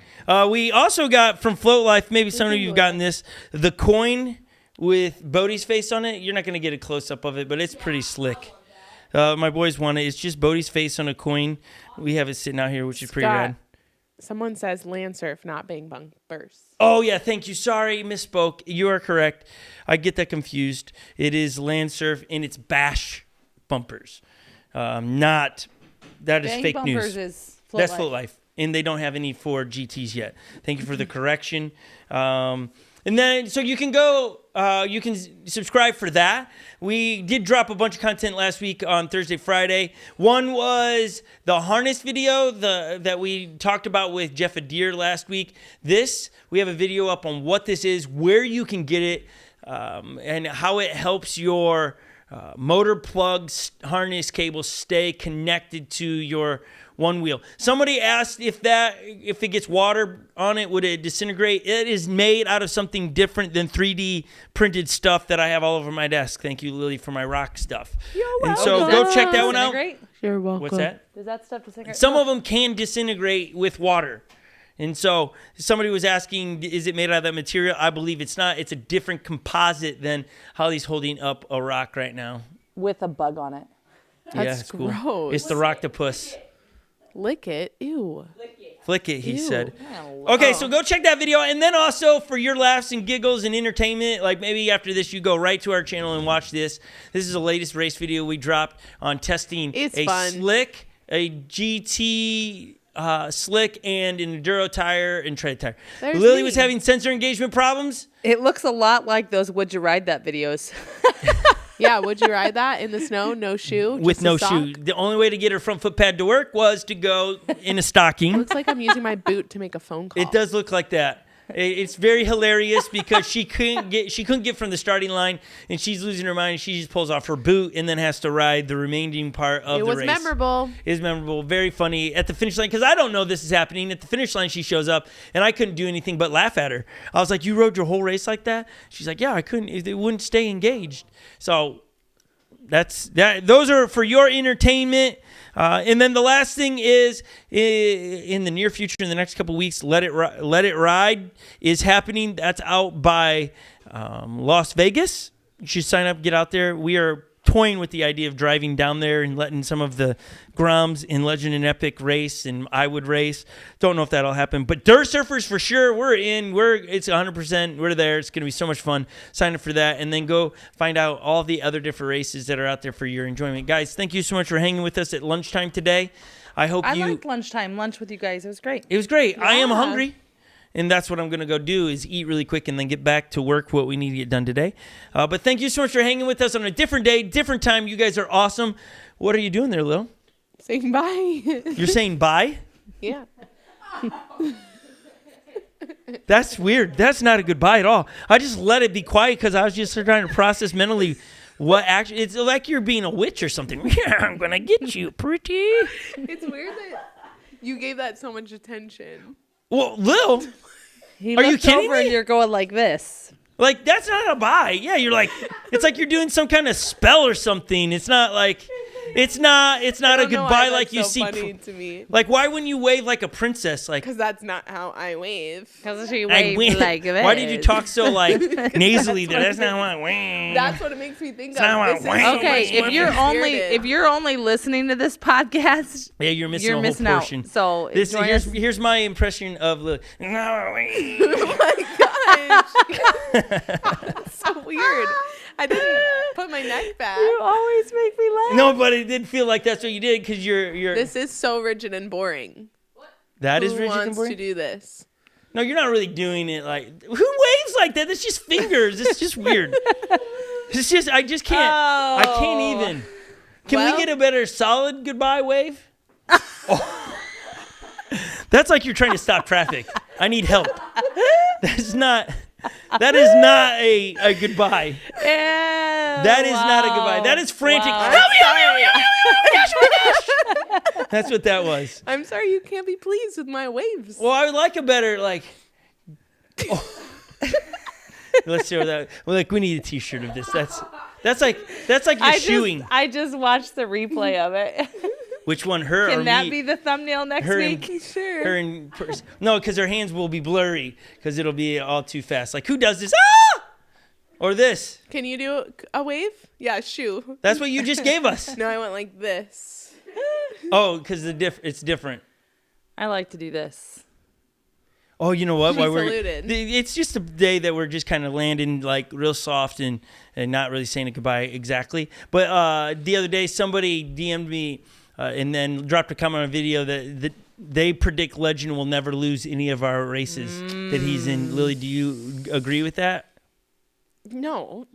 We also got from Float Life, maybe some of you have gotten this, the coin with Bodie's face on it. You're not going to get a close-up of it, but it's pretty slick. My boys want it. It's just Bodie's face on a coin. We have it sitting out here, which is pretty rad. Someone says land surf, not bang bumpers. Oh, yeah. Thank you. Sorry, misspoke. You are correct. I get that confused. It is land surf, and it's bash bumpers. That is Bang fake bumpers news. is Float That's Life. Float Life. And they don't have any for GTs yet. Thank you for the correction. And then, so you can go, you can subscribe for that. We did drop a bunch of content last week on Thursday, Friday. One was the harness video that we talked about with Jeff Adair last week. We have a video up on what this is, where you can get it, and how it helps your motor plug harness cable stay connected to your Onewheel. Somebody asked if it gets water on it, would it disintegrate? It is made out of something different than 3D printed stuff that I have all over my desk. Thank you, Lily, for my rock stuff. You're And so welcome. go check that one out. Disintegrate? You're welcome. What's that? Does that stuff disintegrate? Some of them can disintegrate with water. And so somebody was asking, is it made out of that material? I believe it's not. It's a different composite than Holly's holding up a rock right now. With a bug on it. That's it's cool. gross. It's the Rocktopus. Lick it. Ew. Flick it, he Ew. said. Oh. Okay, so go check that video. And then also for your laughs and giggles and entertainment, like maybe after this you go right to our channel and watch this. This is the latest race video we dropped on testing It's a fun. slick, a GT slick, and an Enduro tire and tread tire. There's Lily me. was having sensor engagement problems. It looks a lot like those Would You Ride That videos. Yeah, would you ride that in the snow? No shoe? With Just no a sock? shoe. The only way to get her front foot pad to work was to go in a stocking. Looks like I'm using my boot to make a phone call. It does look like that. It's very hilarious because she couldn't get from the starting line, and she's losing her mind. She just pulls off her boot and then has to ride the remaining part of the race. It was memorable. It was memorable, very funny at the finish line because I don't know this is happening. At the finish line, she shows up, and I couldn't do anything but laugh at her. I was like, "You rode your whole race like that?" She's like, "Yeah, I couldn't. It wouldn't stay engaged." So that's that. Those are for your entertainment. And then the last thing is in the near future, in the next couple of weeks, Let It Ride is happening. That's out by Las Vegas. You should sign up, get out there. We are toying with the idea of driving down there and letting some of the Groms in Legend and Epic race, and I would race. Don't know if that'll happen, but Dirt Surfers for sure. We're in. It's 100%. We're there. It's going to be so much fun. Sign up for that, and then go find out all the other different races that are out there for your enjoyment. Guys, thank you so much for hanging with us at lunchtime today. I liked lunch with you guys. It was great. It was great. I am Yeah. hungry. And that's what I'm going to go do is eat really quick and then get back to work what we need to get done today. But thank you so much for hanging with us on a different day, different time. You guys are awesome. What are you doing there, Lil? Saying bye. You're saying bye? Yeah. That's weird. That's not a goodbye at all. I just let it be quiet because I was just trying to process mentally what actually, it's like you're being a witch or something. Yeah, I'm going to get you, pretty. It's weird that you gave that so much attention. Well, Lil, He Are you looked kidding over me? and you're going like this. like, that's not a bye. Yeah, you're like, it's like you're doing some kind of spell or something. It's not like, it's not a goodbye like you see. Funny to me. Like, why wouldn't you wave like a princess? Like, Because that's not how I wave. Because she I waved win. like this. Why did you talk so like nasally there? That's not what I wave. That's what it makes me think It's not of. what I want. Okay, Spirited. if you're only listening to this podcast, Yeah, you're missing you're a missing whole out. portion. So This join here's us. here's my impression of Lil. So weird. I didn't put my neck back. You always make me laugh. No, but it did feel like that's what you did because you're. This is so rigid and boring. That is Who rigid and wants boring. to do this? No, you're not really doing it like. Who waves like that? That's just fingers. It's just weird. It's just I just can't. I can't even. Can Well- we get a better solid goodbye wave? Oh. That's like you're trying to stop traffic. I need help. That is not a goodbye. That is not a goodbye. That is frantic. Wow. Help me, help me, help me, help me, help me, gosh, gosh. That's what that was. I'm sorry you can't be pleased with my waves. Well, I would like a better like. Oh. Let's show that. Well, like we need a T-shirt of this. That's like you're shooing. I just watched the replay of it. Which one, her or Can me? that be the thumbnail next Her week? and- Sure. Her in person. No, because her hands will be blurry because it'll be all too fast. Like who does this? Ah! Or this? Can you do a wave? Yeah, shoo. That's what you just gave us. No, I went like this. Oh, because it's different. I like to do this. Oh, you know what? She saluted. It's just a day that we're just kind of landing like real soft and not really saying a goodbye exactly. But the other day, somebody DM'd me and then dropped a comment on a video that they predict Legend will never lose any of our races that he's in. Lily, do you agree with that? No.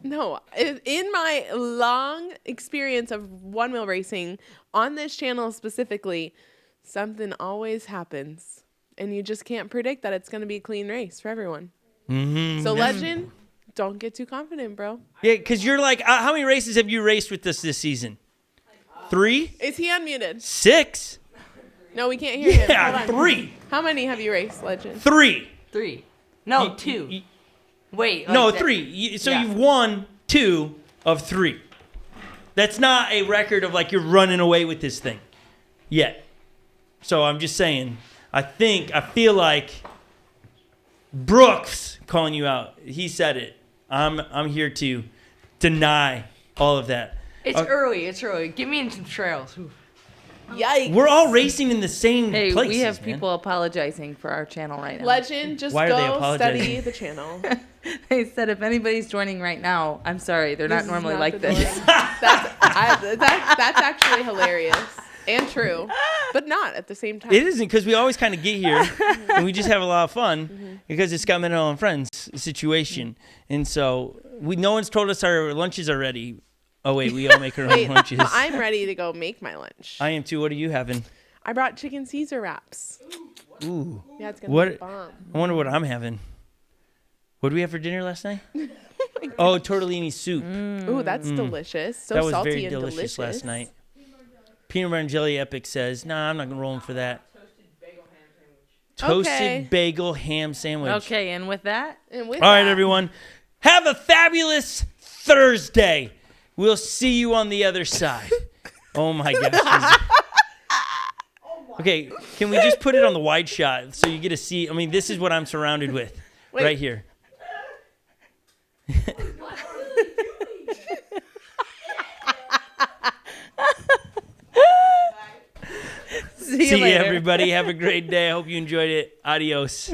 No. In my long experience of one wheel racing on this channel specifically, something always happens. And you just can't predict that it's going to be a clean race for everyone. Mm-hmm. So, Legend, don't get too confident, bro. Yeah, because you're like, how many races have you raced with us this season? 3? Is he unmuted? 6? No, we can't hear him. Yeah, Hold on. 3. How many have you raced, Legend? 3. 3. No, You- 2. you- Wait. No, like that- 3. So Yeah. you've won 2 of 3. That's not a record of like you're running away with this thing yet. So I'm just saying, I feel like Brooks calling you out. He said it. I'm here to deny all of that. It's early. It's early. Get me in some trails. Oof. Yikes. We're all racing in the same Hey, places, we have man. people apologizing for our channel right now. Legend, just Why are they go apologizing? study the channel. They said if anybody's joining right now, I'm sorry, they're not This is normally not like the this. norm. That's actually hilarious and true, but not at the same time. It isn't because we always kind of get here and we just have a lot of fun because it's Scot Mendenhall and Friends situation. And so no one's told us our lunches are ready. Oh, wait, we all make our own Wait, lunches. I'm ready to go make my lunch. I am too. What are you having? I brought chicken Caesar wraps. Ooh. Yeah, it's gonna What- be bomb. I wonder what I'm having. What did we have for dinner last night? Oh, tortellini soup. Ooh, that's delicious. So That was salty very and delicious last night. Peanut butter and jelly epic says, nah, I'm not going to roll in for that. Toasted Okay. bagel ham sandwich. Okay, and with that, And with All right, that, everyone. Have a fabulous Thursday. We'll see you on the other side. Oh, my gosh. Okay, can we just put it on the wide shot so you get to see? I mean, this is what I'm surrounded with right here. see you See you, later. everybody. Have a great day. I hope you enjoyed it. Adios.